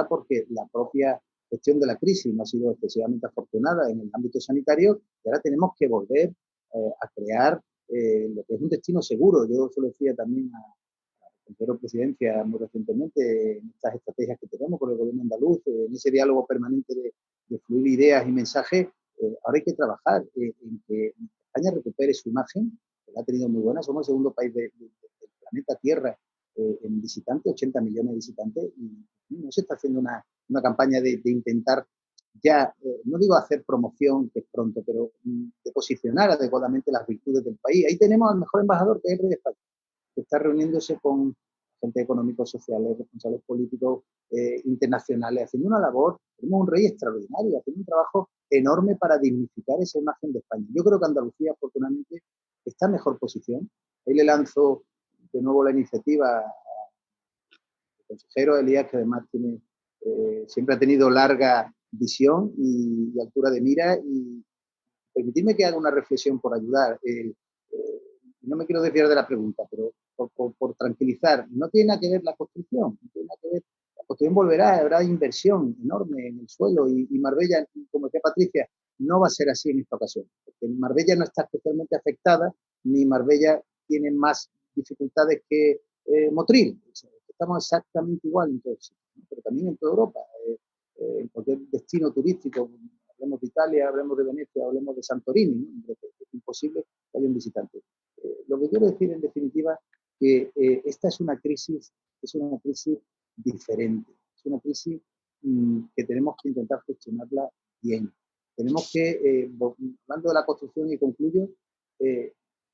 porque la propia gestión de la crisis no ha sido excesivamente afortunada en el ámbito sanitario y ahora tenemos que volver a crear lo que es un destino seguro. Yo se lo decía también a la consejera presidencia muy recientemente en estas estrategias que tenemos con el gobierno andaluz, en ese diálogo permanente de fluir ideas y mensajes. Ahora hay que trabajar en que España recupere su imagen, que la ha tenido muy buena. Somos el segundo país del planeta Tierra en visitantes, 80 millones de visitantes, y no se está haciendo una campaña de intentar ya, no digo hacer promoción, que es pronto, pero de posicionar adecuadamente las virtudes del país. Ahí tenemos al mejor embajador, que es el rey de España, que está reuniéndose con agentes económicos, sociales, responsables políticos internacionales, haciendo una labor. Tenemos un rey extraordinario, haciendo un trabajo enorme para dignificar esa imagen de España. Yo creo que Andalucía, afortunadamente, está en mejor posición. Ahí le lanzo de nuevo la iniciativa al consejero Elías, que además tiene, siempre ha tenido larga visión y altura de mira, y permitidme que haga una reflexión por ayudar. No me quiero desviar de la pregunta, pero por tranquilizar, no tiene nada que ver la construcción, no tiene nada que ver. La construcción volverá, habrá inversión enorme en el suelo y Marbella, como decía Patricia, no va a ser así en esta ocasión, porque Marbella no está especialmente afectada, ni Marbella tiene más dificultades que Motril. Estamos exactamente igual en todo el sitio, ¿no? Pero también en toda Europa, en cualquier destino turístico, hablemos de Italia, hablemos de Venecia, hablemos de Santorini, ¿no? Es imposible que haya un visitante. Lo que quiero decir en definitiva que esta es una crisis diferente, es una crisis que tenemos que intentar gestionarla bien. Tenemos que, hablando de la construcción y concluyo,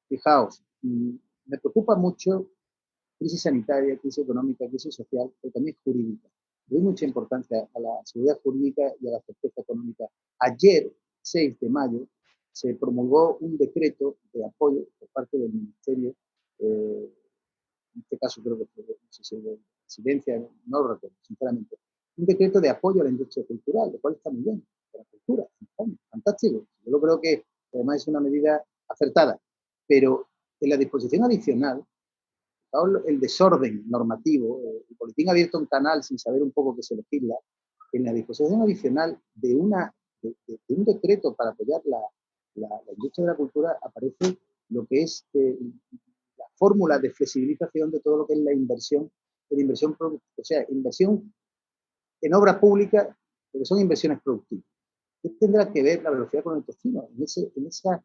fijaos, me preocupa mucho crisis sanitaria, crisis económica, crisis social, pero también jurídica. Doy mucha importancia a la seguridad jurídica y a la certeza económica. Ayer, 6 de mayo, se promulgó un decreto de apoyo por parte del Ministerio, en este caso creo que fue de Presidencia, no lo recuerdo, sinceramente, un decreto de apoyo a la industria cultural, lo cual está muy bien, de la cultura, fantástico. Yo lo creo que además es una medida acertada, pero en la disposición adicional, el desorden normativo, el Politín ha abierto un canal sin saber un poco que se legisla, en la disposición adicional de un decreto para apoyar la industria de la cultura aparece lo que es la fórmula de flexibilización de todo lo que es la inversión, o sea, inversión en obra pública, porque son inversiones productivas. ¿Qué tendrá que ver la velocidad con el tocino? En esa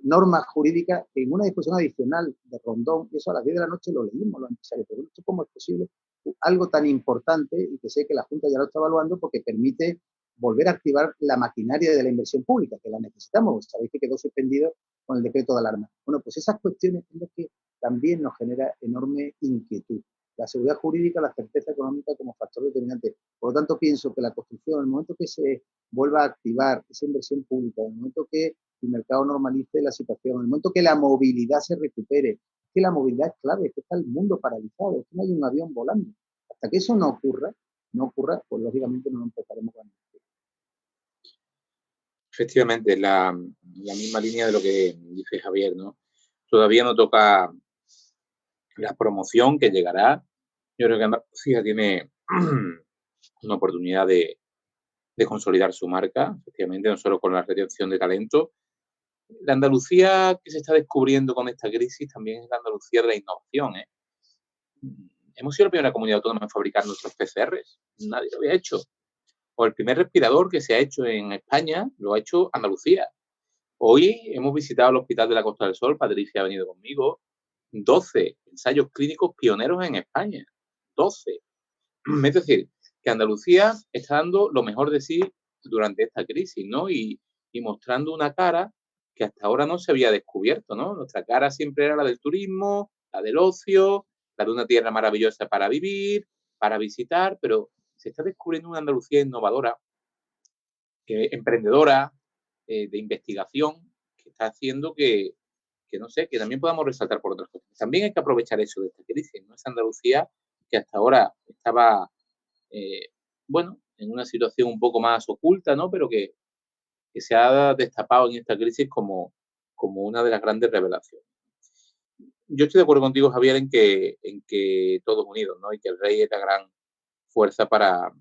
norma jurídica, en una disposición adicional de Rondón, y eso a las 10 de la noche lo leímos los empresarios, pero esto cómo es posible, algo tan importante, y que sé que la Junta ya lo está evaluando, porque permite volver a activar la maquinaria de la inversión pública, que la necesitamos. Sabéis que quedó suspendido con el decreto de alarma. Bueno, pues esas cuestiones es lo que también nos genera enorme inquietud. La seguridad jurídica, la certeza económica como factor determinante. Por lo tanto, pienso que la construcción, en el momento que se vuelva a activar esa inversión pública, en el momento que el mercado normalice la situación, en el momento que la movilidad se recupere, que la movilidad es clave, que está el mundo paralizado, que no hay un avión volando. Hasta que eso no ocurra, pues lógicamente no empezaremos a... Efectivamente, la misma línea de lo que dice Javier, ¿no? Todavía no toca la promoción que llegará. Yo creo que Andalucía tiene una oportunidad de consolidar su marca, efectivamente, no solo con la retención de talento. La Andalucía que se está descubriendo con esta crisis también es la Andalucía de la innovación, ¿eh? Hemos sido la primera comunidad autónoma en fabricar nuestros PCRs. Nadie lo había hecho. O el primer respirador que se ha hecho en España lo ha hecho Andalucía. Hoy hemos visitado el Hospital de la Costa del Sol, Patricia ha venido conmigo, 12 ensayos clínicos pioneros en España. 12. Es decir, que Andalucía está dando lo mejor de sí durante esta crisis, ¿no? Y mostrando una cara que hasta ahora no se había descubierto, ¿no? Nuestra cara siempre era la del turismo, la del ocio, la de una tierra maravillosa para vivir, para visitar, pero se está descubriendo una Andalucía innovadora, emprendedora, de investigación, que está haciendo que no sé, que también podamos resaltar por otras cosas. También hay que aprovechar eso de esta crisis, ¿no? Esa Andalucía que hasta ahora estaba, bueno, en una situación un poco más oculta, ¿no? Pero que se ha destapado en esta crisis como una de las grandes revelaciones. Yo estoy de acuerdo contigo, Javier, en que todos unidos, ¿no? Y que el rey es la gran fuerza para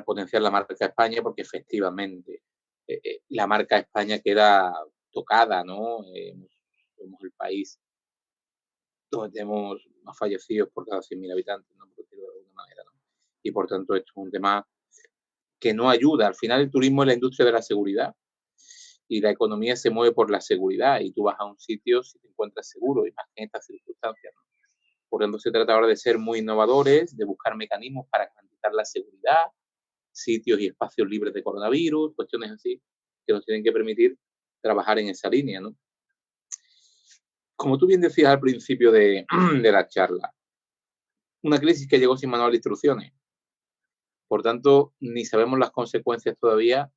potenciar la marca España, porque efectivamente la marca España queda tocada, ¿no? Somos el país donde tenemos más fallecidos por cada 100.000 habitantes, ¿no? Por decirlo de alguna manera, ¿no? Y por tanto esto es un tema que no ayuda. Al final el turismo es la industria de la seguridad y la economía se mueve por la seguridad, y tú vas a un sitio si te encuentras seguro, y más en estas circunstancias, ¿no? Por tanto, se trata ahora de ser muy innovadores, de buscar mecanismos para garantizar la seguridad, sitios y espacios libres de coronavirus, cuestiones así, que nos tienen que permitir trabajar en esa línea, ¿no? Como tú bien decías al principio de la charla, una crisis que llegó sin manual de instrucciones. Por tanto, ni sabemos las consecuencias todavía,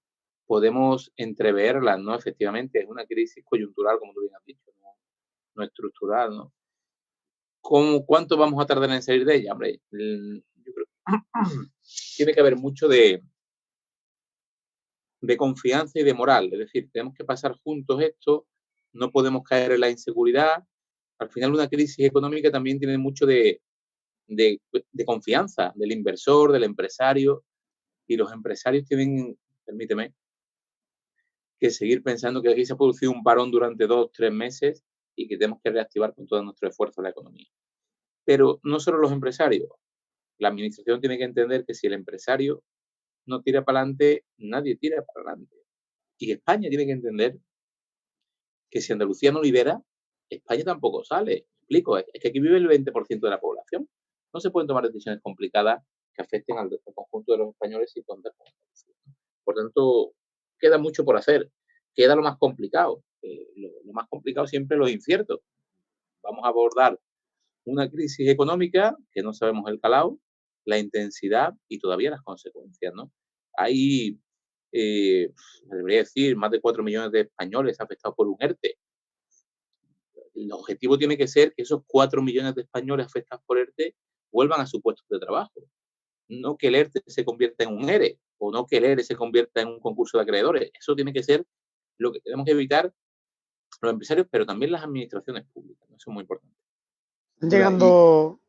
podemos entreverlas, ¿no? Efectivamente, es una crisis coyuntural, como tú bien has dicho, no estructural, ¿no? ¿Cuánto vamos a tardar en salir de ella? Hombre, yo creo tiene que haber mucho de confianza y de moral. Es decir, tenemos que pasar juntos esto, no podemos caer en la inseguridad. Al final, una crisis económica también tiene mucho de confianza del inversor, del empresario, y los empresarios tienen, permíteme, que seguir pensando que aquí se ha producido un parón durante 2 o 3 meses y que tenemos que reactivar con todo nuestro esfuerzo la economía. Pero no solo los empresarios, la administración tiene que entender que si el empresario no tira para adelante, nadie tira para adelante. Y España tiene que entender que si Andalucía no lidera, España tampoco sale. ¿Me explico? Es que aquí vive el 20% de la población. No se pueden tomar decisiones complicadas que afecten al conjunto de los españoles y contar con Andalucía. Por tanto, queda mucho por hacer. Queda lo más complicado. Lo más complicado siempre es lo incierto. Vamos a abordar una crisis económica que no sabemos el calado, la intensidad y todavía las consecuencias, ¿no? Hay, me debería decir, más de 4 millones de españoles afectados por un ERTE. El objetivo tiene que ser que esos 4 millones de españoles afectados por ERTE vuelvan a sus puestos de trabajo. No que el ERTE se convierta en un ERE, o no que el ERE se convierta en un concurso de acreedores. Eso tiene que ser lo que tenemos que evitar los empresarios, pero también las administraciones públicas, ¿no? Eso es muy importante.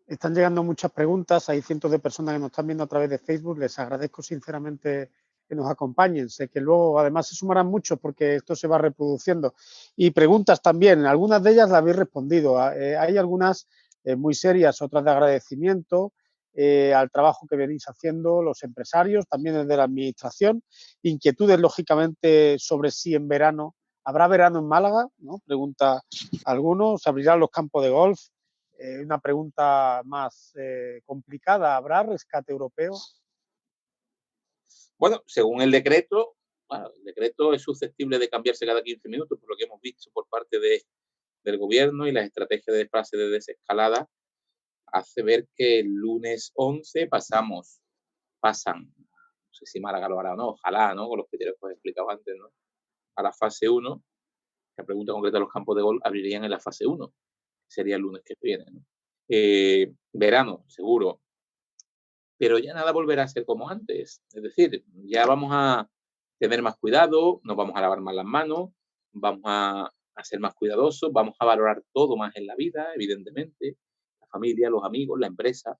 Están llegando muchas preguntas, hay cientos de personas que nos están viendo a través de Facebook, les agradezco sinceramente que nos acompañen, sé que luego además se sumarán muchos porque esto se va reproduciendo. Y preguntas también, algunas de ellas las habéis respondido, hay algunas muy serias, otras de agradecimiento al trabajo que venís haciendo los empresarios, también desde la administración, inquietudes lógicamente sobre si en verano, ¿habrá verano en Málaga?, ¿no? Pregunta alguno, ¿se abrirán los campos de golf? Una pregunta más complicada, ¿habrá rescate europeo? Bueno, según el decreto, el decreto es susceptible de cambiarse cada 15 minutos, por lo que hemos visto por parte del gobierno, y las estrategias de fase de desescalada hace ver que el lunes 11 pasan, no sé si Málaga lo hará o no, ojalá, ¿no? Con los criterios que os he explicado antes, ¿no? A la fase 1, la pregunta concreta de los campos de golf abrirían en la fase 1, que sería el lunes que viene, ¿no? Verano, seguro, pero ya nada volverá a ser como antes. Es decir, ya vamos a tener más cuidado, nos vamos a lavar más las manos, vamos a ser más cuidadosos, vamos a valorar todo más en la vida, evidentemente, la familia, los amigos, la empresa,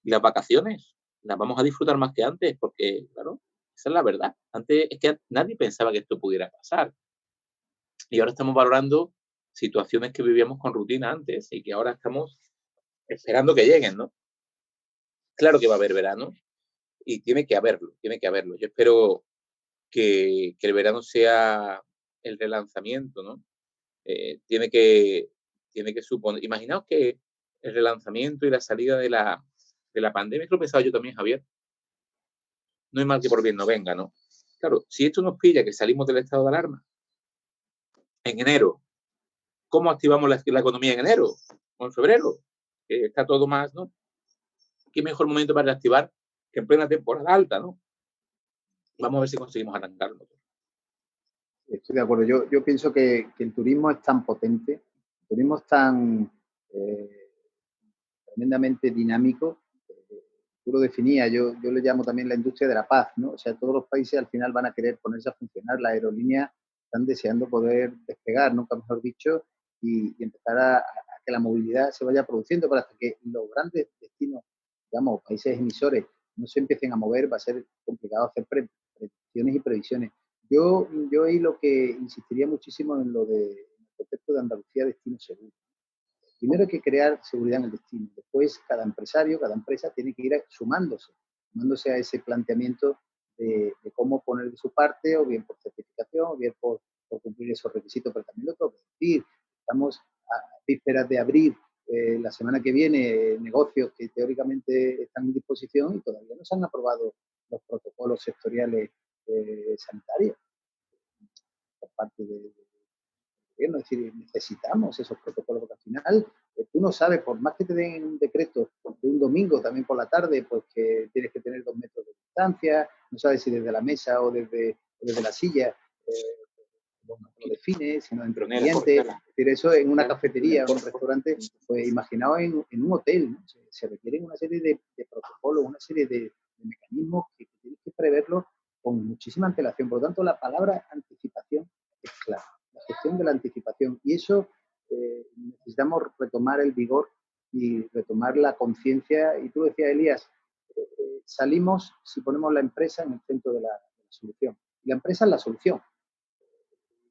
y las vacaciones las vamos a disfrutar más que antes, porque, claro, esa es la verdad. Antes es que nadie pensaba que esto pudiera pasar, y ahora estamos valorando situaciones que vivíamos con rutina antes y que ahora estamos esperando que lleguen, ¿no? Claro que va a haber verano y tiene que haberlo. Yo espero que el verano sea el relanzamiento, ¿no? Tiene que suponer, imaginaos que el relanzamiento y la salida de la pandemia, esto lo he pensado yo también, Javier, no es mal que por bien no venga, ¿no? Claro, si esto nos pilla que salimos del estado de alarma en enero, ¿cómo activamos la economía en enero o en febrero? Está todo más, ¿no? qué mejor momento para reactivar que en plena temporada alta, ¿no? Vamos a ver si conseguimos arrancarlo. Estoy de acuerdo. Yo pienso que el turismo es tan potente, el turismo es tan tremendamente dinámico. Tú lo definías, yo le llamo también la industria de la paz, ¿no? O sea, todos los países al final van a querer ponerse a funcionar, las aerolíneas están deseando poder despegar, nunca mejor dicho, y empezar a que la movilidad se vaya produciendo para que los grandes destinos, digamos, países emisores, no se empiecen a mover, va a ser complicado hacer predicciones y previsiones. Yo ahí lo que insistiría muchísimo en lo de el concepto de Andalucía destino seguro. Primero hay que crear seguridad en el destino. Después, cada empresario, cada empresa tiene que ir sumándose a ese planteamiento de cómo poner de su parte, o bien por certificación, o bien por cumplir esos requisitos. Pero también lo tengo que decir, estamos a vísperas de abrir la semana que viene negocios que teóricamente están en disposición y todavía no se han aprobado los protocolos sectoriales sanitarios por parte de es decir, necesitamos esos protocolos, porque al final tú no sabes, por más que te den un decreto de un domingo también por la tarde, pues que tienes que tener 2 metros de distancia, no sabes si desde la mesa o desde la silla lo defines, sino entre clientes. Es decir, eso en una cafetería o en un restaurante, pues imaginaos en un hotel, ¿no? Se requieren una serie de protocolos, una serie de mecanismos que tienes que preverlos con muchísima antelación. Por lo tanto, la palabra anticipación es clave. La gestión de la anticipación. Y eso necesitamos retomar el vigor y retomar la conciencia. Y tú decías, Elías, salimos si ponemos la empresa en el centro de la solución. Y la empresa es la solución.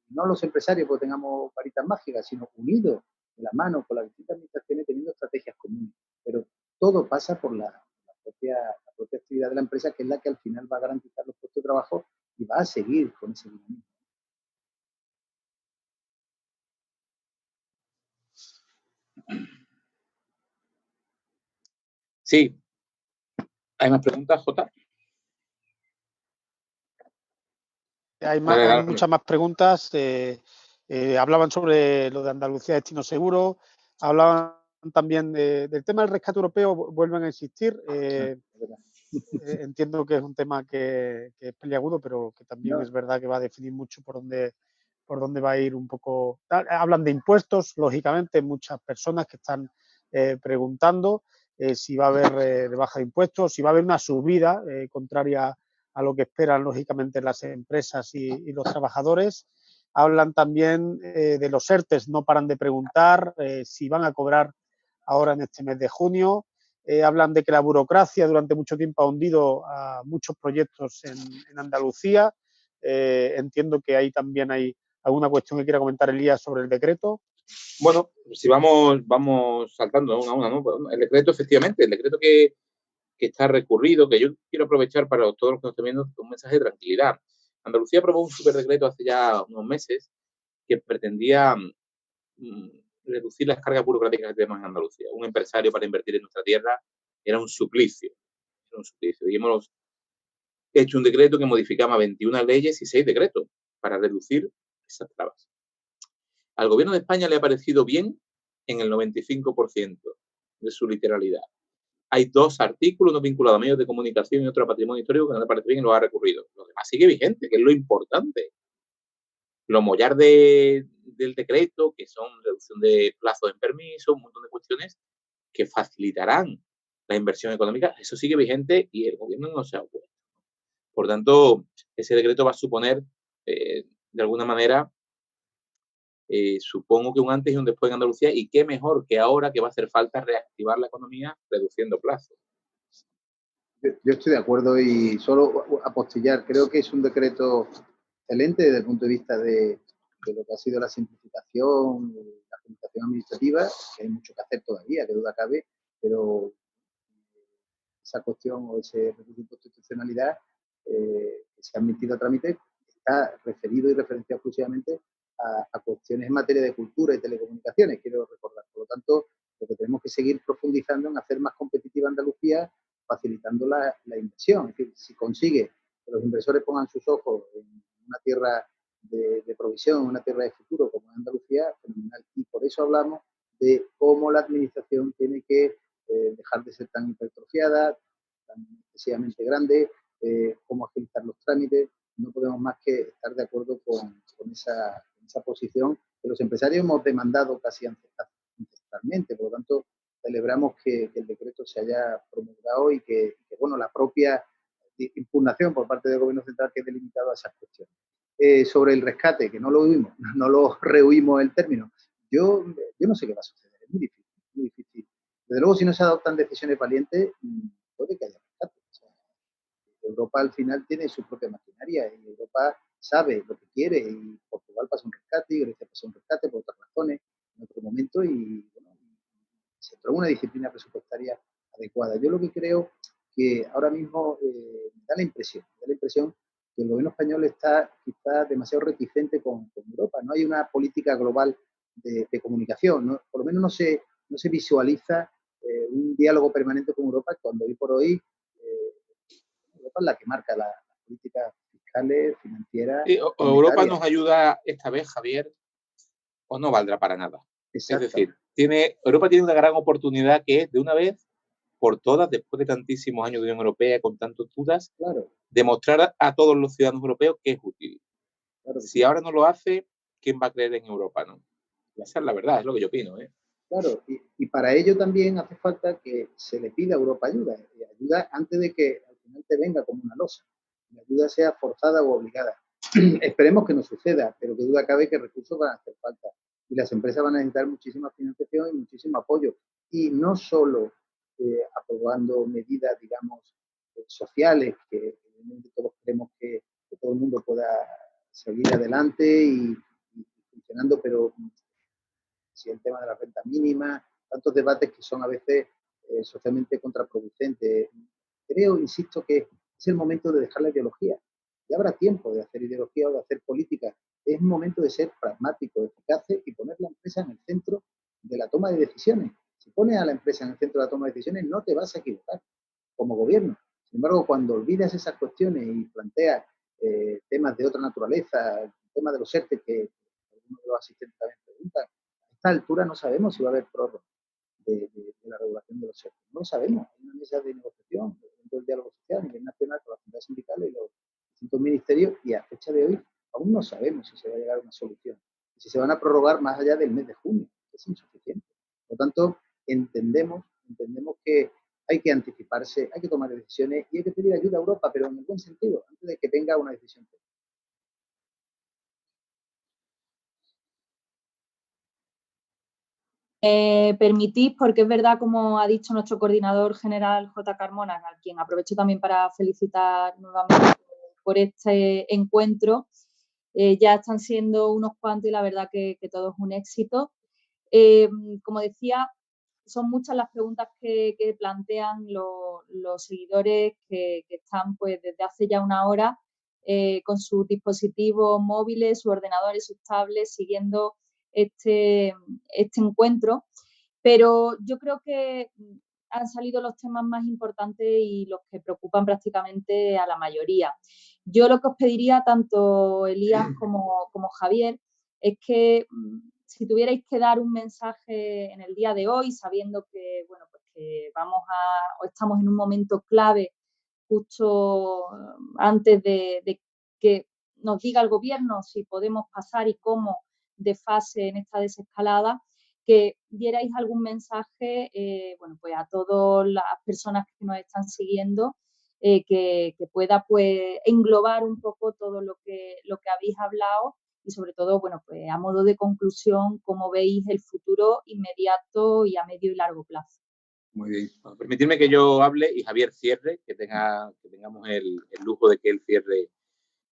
No los empresarios porque tengamos varitas mágicas, sino unidos de la mano con las distintas administraciones teniendo estrategias comunes. Pero todo pasa por la propia actividad de la empresa, que es la que al final va a garantizar los puestos de trabajo y va a seguir con ese dinamismo. Sí. ¿Hay más preguntas, Jota? Hay muchas más preguntas. Hablaban sobre lo de Andalucía Destino Seguro, hablaban también del tema del rescate europeo, vuelven a insistir. Entiendo que es un tema que es peliagudo, pero que también es verdad que va a definir mucho por dónde va a ir un poco. Hablan de impuestos, lógicamente, muchas personas que están preguntando si va a haber rebaja de impuestos, si va a haber una subida contraria a lo que esperan, lógicamente, las empresas y los trabajadores. Hablan también de los ERTEs, no paran de preguntar si van a cobrar ahora en este mes de junio. Hablan de que la burocracia durante mucho tiempo ha hundido a muchos proyectos en Andalucía. Entiendo que ahí también hay alguna cuestión que quiera comentar Elías sobre el decreto. Bueno, si vamos saltando una a una, ¿no? El decreto, efectivamente, el decreto que está recurrido, que yo quiero aprovechar para todos los que nos estén viendo un mensaje de tranquilidad. Andalucía aprobó un superdecreto hace ya unos meses que pretendía reducir las cargas burocráticas que tenemos en Andalucía. Un empresario para invertir en nuestra tierra era un suplicio. Y hemos hecho un decreto que modificaba 21 leyes y 6 decretos para reducir esas trabas. Al gobierno de España le ha parecido bien en el 95% de su literalidad. Hay 2 artículos, uno vinculado a medios de comunicación y otro a patrimonio histórico, que no le parece bien y lo ha recurrido. Lo demás sigue vigente, que es lo importante. Lo mollar del decreto, que son reducción de plazos en permiso, un montón de cuestiones que facilitarán la inversión económica, eso sigue vigente y el gobierno no se ha opuesto. Por tanto, ese decreto va a suponer, de alguna manera, supongo que un antes y un después en Andalucía, y qué mejor que ahora que va a hacer falta reactivar la economía reduciendo plazos. Yo estoy de acuerdo y solo apostillar, creo que es un decreto excelente desde el punto de vista de lo que ha sido la simplificación, la agilización administrativa, que hay mucho que hacer todavía, que duda cabe, pero esa cuestión o ese recurso de constitucionalidad que se ha admitido a trámite está referido y referenciado exclusivamente a cuestiones en materia de cultura y telecomunicaciones, quiero recordar. Por lo tanto, lo que tenemos que seguir profundizando en hacer más competitiva Andalucía, facilitando la inversión. Es decir, si consigue que los inversores pongan sus ojos en una tierra de provisión, una tierra de futuro como es Andalucía, fenomenal. Y por eso hablamos de cómo la administración tiene que dejar de ser tan hipertrofiada, tan excesivamente grande, cómo agilizar los trámites. No podemos más que estar de acuerdo con esa posición que los empresarios hemos demandado casi ancestralmente. Por lo tanto, celebramos que el decreto se haya promulgado y que bueno, la propia impugnación por parte del Gobierno Central que ha delimitado a esas cuestiones. Sobre el rescate, que no lo oímos, no lo rehuimos el término, yo no sé qué va a suceder, es muy difícil, muy difícil. Desde luego, si no se adoptan decisiones valientes, puede que haya rescate. O sea, Europa al final tiene su propia maquinaria y Europa sabe lo que quiere y Portugal pasa un rescate y Grecia pasa un rescate por otras razones en otro momento y bueno, se entró una disciplina presupuestaria adecuada. Yo lo que creo que ahora mismo me da la impresión que el gobierno español está quizás demasiado reticente con Europa. No hay una política global de comunicación, ¿no? Por lo menos no se visualiza un diálogo permanente con Europa cuando hoy por hoy Europa es la que marca las políticas fiscales, financieras. Europa nos ayuda esta vez, Javier, o no valdrá para nada. Exacto. Es decir, Europa tiene una gran oportunidad que es de una vez por todas, después de tantísimos años de Unión Europea con tantas dudas, claro, demostrar a todos los ciudadanos europeos que es útil. Claro, si ahora no lo hace, ¿quién va a creer en Europa? ¿No? Esa es la verdad, es lo que yo opino. Claro, y para ello también hace falta que se le pida a Europa ayuda antes de que al final te venga como una losa. La ayuda sea forzada o obligada. Esperemos que no suceda, pero que duda cabe que recursos van a hacer falta. Y las empresas van a necesitar muchísima financiación y muchísimo apoyo. Y no solo aprobando medidas, digamos, sociales, que todos queremos que todo el mundo pueda seguir adelante y funcionando, pero si el tema de la renta mínima, tantos debates que son a veces socialmente contraproducentes. Creo, insisto, que es el momento de dejar la ideología. Ya habrá tiempo de hacer ideología o de hacer política. Es momento de ser pragmático, eficaces y poner la empresa en el centro de la toma de decisiones. Si pones a la empresa en el centro de la toma de decisiones, no te vas a equivocar como gobierno. Sin embargo, cuando olvidas esas cuestiones y planteas temas de otra naturaleza, el tema de los ERTE que algunos de los asistentes también preguntan, a esta altura no sabemos si va a haber prórroga de la regulación de los ERTE. No lo sabemos. Hay una mesa de negociación dentro del diálogo social a nivel nacional con las centrales sindicales y los distintos ministerios y a fecha de hoy aún no sabemos si se va a llegar a una solución. Si se van a prorrogar más allá del mes de junio, que es insuficiente. Por lo tanto, entendemos que hay que anticiparse, hay que tomar decisiones y hay que pedir ayuda a Europa, pero en el buen sentido, antes de que venga una decisión. Permitís, porque es verdad, como ha dicho nuestro coordinador general J. Carmona, a quien aprovecho también para felicitar nuevamente por este encuentro, ya están siendo unos cuantos y la verdad que todo es un éxito. Como decía, son muchas las preguntas que plantean los seguidores que están pues desde hace ya una hora con sus dispositivos móviles, sus ordenadores, sus tablets, siguiendo este encuentro, pero yo creo que han salido los temas más importantes y los que preocupan prácticamente a la mayoría. Yo lo que os pediría, tanto Elías como Javier, es que si tuvierais que dar un mensaje en el día de hoy, sabiendo que, bueno, pues que estamos en un momento clave justo antes de que nos diga el gobierno si podemos pasar y cómo de fase en esta desescalada, que dierais algún mensaje bueno, pues a todas las personas que nos están siguiendo, que pueda pues englobar un poco todo lo que habéis hablado y sobre todo, bueno, pues a modo de conclusión, cómo veis el futuro inmediato y a medio y largo plazo. Muy bien. Bueno, permitidme que yo hable y Javier cierre, que tengamos el lujo de que él cierre,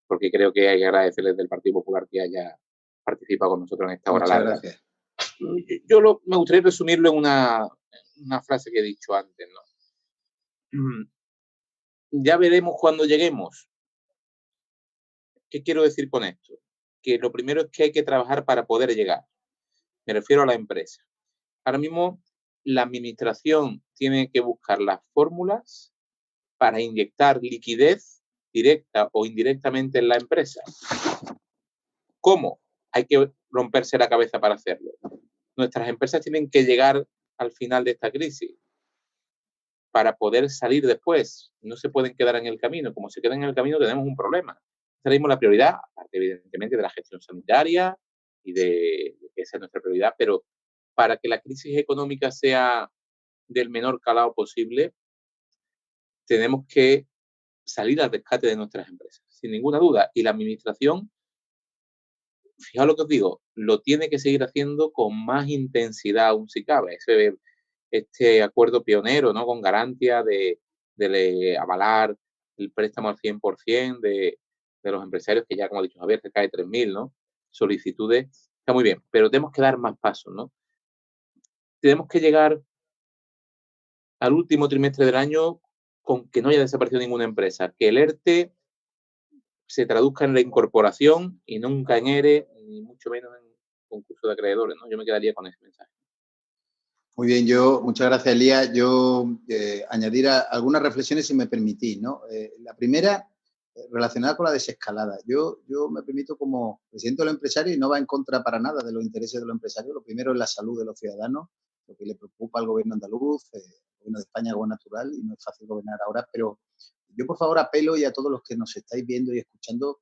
porque creo que hay que agradecerles del Partido Popular que haya participado con nosotros en esta hora larga. Muchas gracias. Me gustaría resumirlo en una frase que he dicho antes, ¿no? Ya veremos cuando lleguemos. ¿Qué quiero decir con esto? Que lo primero es que hay que trabajar para poder llegar. Me refiero a la empresa. Ahora mismo la administración tiene que buscar las fórmulas para inyectar liquidez directa o indirectamente en la empresa. ¿Cómo? Hay que romperse la cabeza para hacerlo. Nuestras empresas tienen que llegar al final de esta crisis. para poder salir después. No se pueden quedar en el camino. Como se quedan en el camino, tenemos un problema. Tenemos la prioridad, aparte evidentemente de la gestión sanitaria y de que esa es nuestra prioridad, pero para que la crisis económica sea del menor calado posible, tenemos que salir al rescate de nuestras empresas, sin ninguna duda. Y la administración, fijaos lo que os digo, lo tiene que seguir haciendo con más intensidad aún si cabe. Este acuerdo pionero, ¿no?, con garantía de avalar el préstamo al 100% de los empresarios, que ya, como ha dicho Javier, cerca de 3.000, ¿no?, solicitudes, está muy bien, pero tenemos que dar más pasos, ¿no? Tenemos que llegar al último trimestre del año con que no haya desaparecido ninguna empresa, que el ERTE se traduzca en la incorporación y nunca en ERE, ni mucho menos en concurso de acreedores, ¿no? Yo me quedaría con ese mensaje. Muy bien, muchas gracias, Elías. Yo añadir algunas reflexiones, si me permitís, ¿no? La primera, relacionada con la desescalada. Yo me permito, como presidente de los empresarios, y no va en contra para nada de los intereses de los empresarios. Lo primero es la salud de los ciudadanos, lo que le preocupa al gobierno andaluz, el gobierno de España, algo natural, y no es fácil gobernar ahora, pero yo, por favor, apelo, y a todos los que nos estáis viendo y escuchando,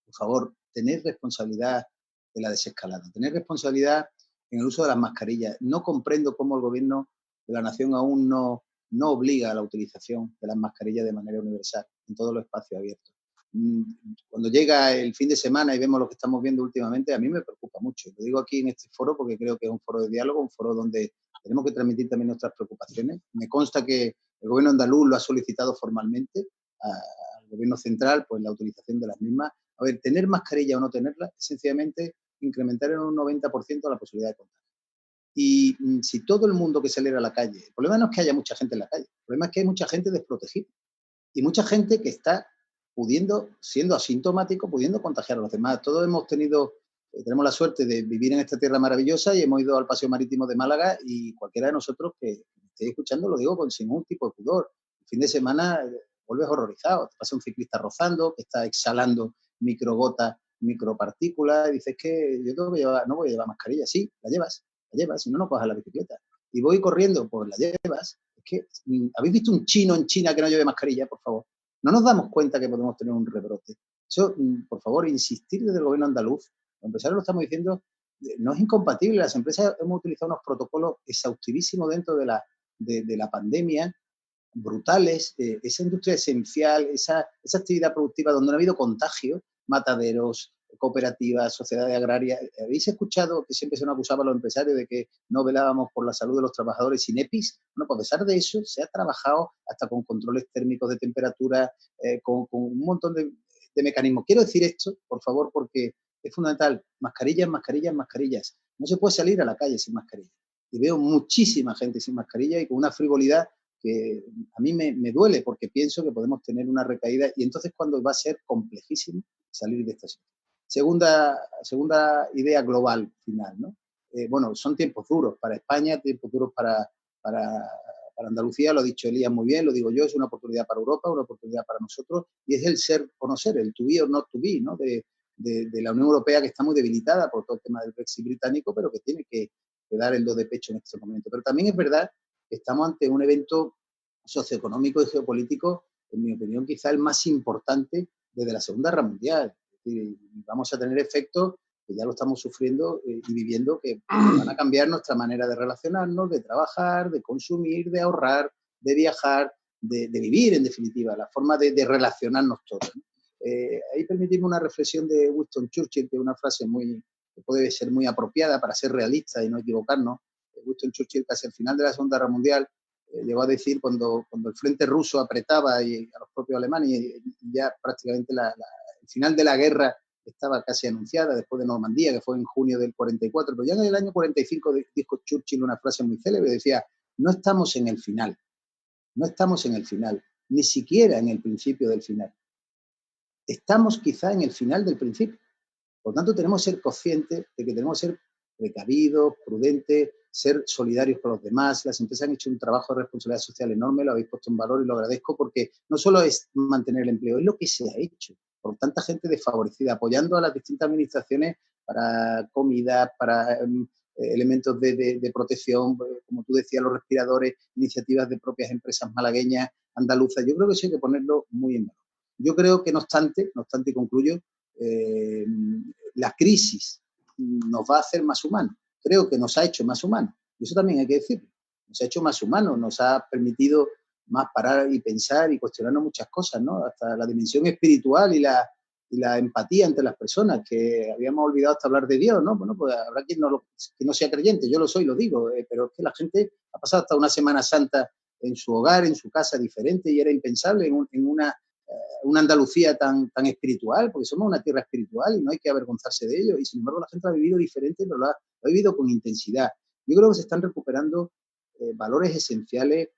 por favor, tened responsabilidad de la desescalada, tened responsabilidad en el uso de las mascarillas. No comprendo cómo el gobierno de la nación aún no obliga a la utilización de las mascarillas de manera universal en todos los espacios abiertos. Cuando llega el fin de semana y vemos lo que estamos viendo últimamente, a mí me preocupa mucho. Lo digo aquí en este foro porque creo que es un foro de diálogo, un foro donde tenemos que transmitir también nuestras preocupaciones. Me consta que el gobierno andaluz lo ha solicitado formalmente al gobierno central, pues la utilización de las mismas. A ver, tener mascarilla o no tenerla es sencillamente incrementar en un 90% la posibilidad de contagio. Y si todo el mundo que saliera a la calle, el problema no es que haya mucha gente en la calle, el problema es que hay mucha gente desprotegida y mucha gente que está siendo asintomático, pudiendo contagiar a los demás. Todos tenemos la suerte de vivir en esta tierra maravillosa y hemos ido al Paseo Marítimo de Málaga, y cualquiera de nosotros que esté escuchando lo digo sin ningún tipo de pudor. El fin de semana vuelves horrorizado, te pasa un ciclista rozando, que está exhalando microgotas, micropartículas, y dices que yo no voy a llevar mascarilla. Sí, la llevas, si no, no cojas la bicicleta. Y voy corriendo, pues la llevas. Es que, ¿habéis visto un chino en China que no lleve mascarilla, por favor? No nos damos cuenta que podemos tener un rebrote. Eso, por favor, insistir desde el gobierno andaluz, los empresarios lo estamos diciendo, no es incompatible. Las empresas hemos utilizado unos protocolos exhaustivísimos dentro de la pandemia, brutales, esa industria esencial, esa actividad productiva donde no ha habido contagio, mataderos, cooperativas, sociedades agrarias. ¿Habéis escuchado que siempre se nos acusaba a los empresarios de que no velábamos por la salud de los trabajadores sin EPIs? Bueno, pues a pesar de eso, se ha trabajado hasta con controles térmicos de temperatura, con un montón de mecanismos. Quiero decir esto, por favor, porque es fundamental. Mascarillas, mascarillas, mascarillas. No se puede salir a la calle sin mascarilla. Y veo muchísima gente sin mascarilla y con una frivolidad que a mí me duele, porque pienso que podemos tener una recaída, y entonces cuando va a ser complejísimo salir de esta situación. Segunda idea global final, ¿no? Bueno, son tiempos duros para España, tiempos duros para Andalucía, lo ha dicho Elías muy bien, lo digo yo, es una oportunidad para Europa, una oportunidad para nosotros, y es el ser o no ser, el to be or not to be, ¿no? De la Unión Europea, que está muy debilitada por todo el tema del Brexit británico, pero que tiene que dar el do de pecho en este momento. Pero también es verdad que estamos ante un evento socioeconómico y geopolítico, en mi opinión, quizá el más importante desde la Segunda Guerra Mundial. Es decir, vamos a tener efectos que ya lo estamos sufriendo y viviendo, que van a cambiar nuestra manera de relacionarnos, de trabajar, de consumir, de ahorrar, de viajar, de vivir, en definitiva, la forma de relacionarnos todos, ¿no? Ahí permitimos una reflexión de Winston Churchill, que es una frase que puede ser muy apropiada para ser realista y no equivocarnos. Winston Churchill, casi al final de la Segunda Guerra Mundial, llegó a decir, cuando el frente ruso apretaba a los propios alemanes, y ya prácticamente el final de la guerra estaba casi anunciada, después de Normandía, que fue en junio del 44, pero ya en el año 45 dijo Churchill una frase muy célebre, decía: no estamos en el final, ni siquiera en el principio del final. Estamos quizá en el final del principio. Por tanto, tenemos que ser conscientes de que tenemos que ser precavidos, prudentes, ser solidarios con los demás. Las empresas han hecho un trabajo de responsabilidad social enorme, lo habéis puesto en valor y lo agradezco, porque no solo es mantener el empleo, es lo que se ha hecho por tanta gente desfavorecida, apoyando a las distintas administraciones para comida, para elementos de protección, como tú decías, los respiradores, iniciativas de propias empresas malagueñas, andaluzas. Yo creo que eso hay que ponerlo muy en valor. Yo creo que, no obstante, concluyo, la crisis nos va a hacer más humanos. Creo que nos ha hecho más humanos. Y eso también hay que decirlo. Nos ha hecho más humanos, nos ha permitido más parar y pensar y cuestionarnos muchas cosas, ¿no? Hasta la dimensión espiritual y la empatía entre las personas, que habíamos olvidado hasta hablar de Dios, ¿no? Bueno, pues habrá quien no sea creyente, yo lo soy, lo digo, pero es que la gente ha pasado hasta una Semana Santa en su hogar, en su casa diferente, y era impensable en una Andalucía tan espiritual, porque somos una tierra espiritual y no hay que avergonzarse de ello, y sin embargo la gente lo ha vivido diferente, pero lo ha vivido con intensidad. Yo creo que se están recuperando valores esenciales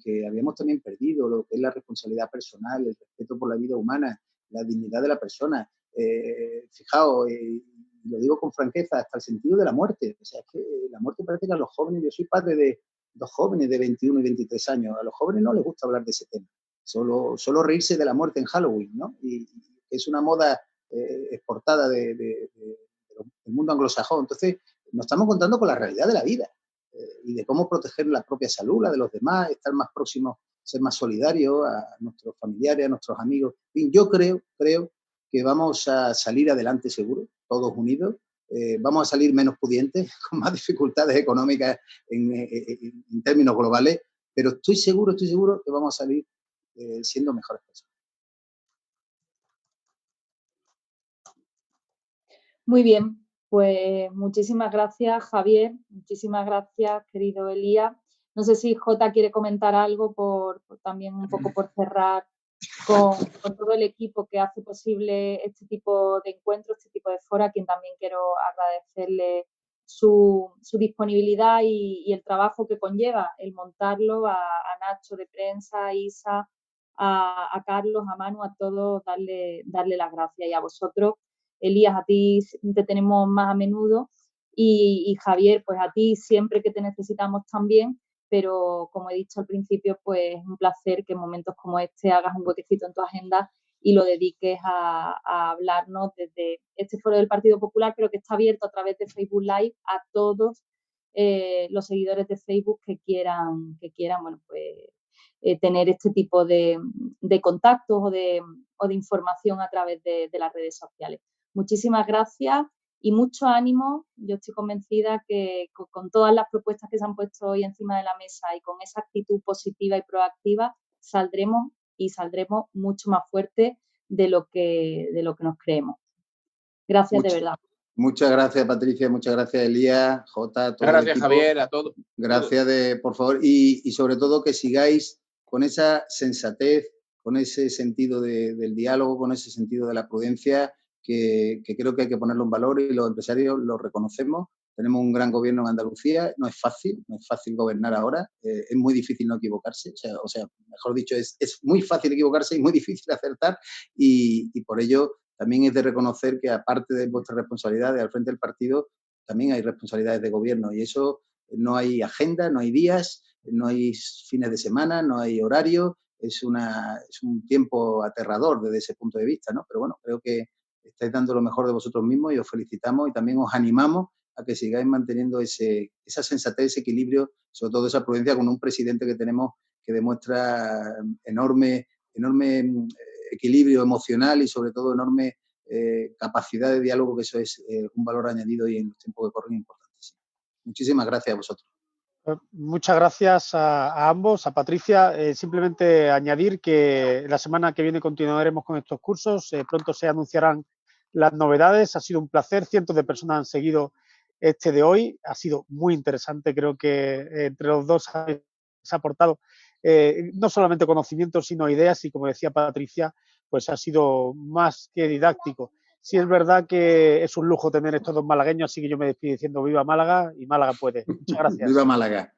que habíamos también perdido, lo que es la responsabilidad personal, el respeto por la vida humana, la dignidad de la persona. Fijaos, lo digo con franqueza, hasta el sentido de la muerte. O sea, es que la muerte parece que a los jóvenes, yo soy padre de 2 jóvenes de 21 y 23 años, a los jóvenes no les gusta hablar de ese tema. Solo reírse de la muerte en Halloween, ¿no? Y es una moda exportada del mundo anglosajón. Entonces, nos estamos encontrando con la realidad de la vida y de cómo proteger la propia salud, la de los demás, estar más próximos, ser más solidarios a nuestros familiares, a nuestros amigos. En fin, yo creo que vamos a salir adelante seguro, todos unidos. Vamos a salir menos pudientes, con más dificultades económicas en términos globales, pero estoy seguro que vamos a salir siendo mejores personas. Muy bien, pues muchísimas gracias, Javier, muchísimas gracias, querido Elías. No sé si Jota quiere comentar algo también un poco por cerrar con todo el equipo que hace posible este tipo de encuentros, este tipo de fora, a quien también quiero agradecerle su disponibilidad y el trabajo que conlleva el montarlo, a Nacho de prensa, a Isa, a Carlos, a Manu, a todos, darle las gracias, y a vosotros, Elías, a ti te tenemos más a menudo, y Javier, pues a ti siempre que te necesitamos también, pero como he dicho al principio, pues es un placer que en momentos como este hagas un huequecito en tu agenda y lo dediques a hablarnos desde este foro del Partido Popular, pero que está abierto a través de Facebook Live a todos los seguidores de Facebook que quieran bueno, pues tener este tipo de contactos o de información a través de las redes sociales. Muchísimas gracias y mucho ánimo. Yo estoy convencida que con todas las propuestas que se han puesto hoy encima de la mesa y con esa actitud positiva y proactiva, saldremos mucho más fuertes de lo que nos creemos. Gracias de verdad. Muchas gracias, Patricia, muchas gracias, Elías, Jota, a todo gracias, el equipo. Javier, a todos. Gracias, por favor, y sobre todo que sigáis con esa sensatez, con ese sentido del diálogo, con ese sentido de la prudencia, que creo que hay que ponerlo en valor, y los empresarios lo reconocemos. Tenemos un gran gobierno en Andalucía, no es fácil gobernar ahora, es muy difícil no equivocarse, o sea, mejor dicho, es muy fácil equivocarse y muy difícil acertar, y por ello también es de reconocer que, aparte de vuestras responsabilidades al frente del partido, también hay responsabilidades de gobierno, y eso no hay agenda, no hay días, no hay fines de semana, no hay horario, es un tiempo aterrador desde ese punto de vista, ¿no? Pero bueno, creo que estáis dando lo mejor de vosotros mismos y os felicitamos, y también os animamos a que sigáis manteniendo esa sensatez, ese equilibrio, sobre todo esa prudencia, con un presidente que tenemos que demuestra enorme equilibrio emocional y sobre todo enorme capacidad de diálogo, que eso es un valor añadido y en los tiempos que corren importantísimo. Muchísimas gracias a vosotros. Muchas gracias a ambos, a Patricia. Simplemente añadir que la semana que viene continuaremos con estos cursos. Pronto se anunciarán las novedades. Ha sido un placer. Cientos de personas han seguido este de hoy. Ha sido muy interesante. Creo que entre los dos se ha aportado no solamente conocimientos, sino ideas. Y como decía Patricia, pues ha sido más que didáctico. Sí, es verdad que es un lujo tener estos dos malagueños, así que yo me despido diciendo viva Málaga, y Málaga puede. Muchas gracias. Viva Málaga.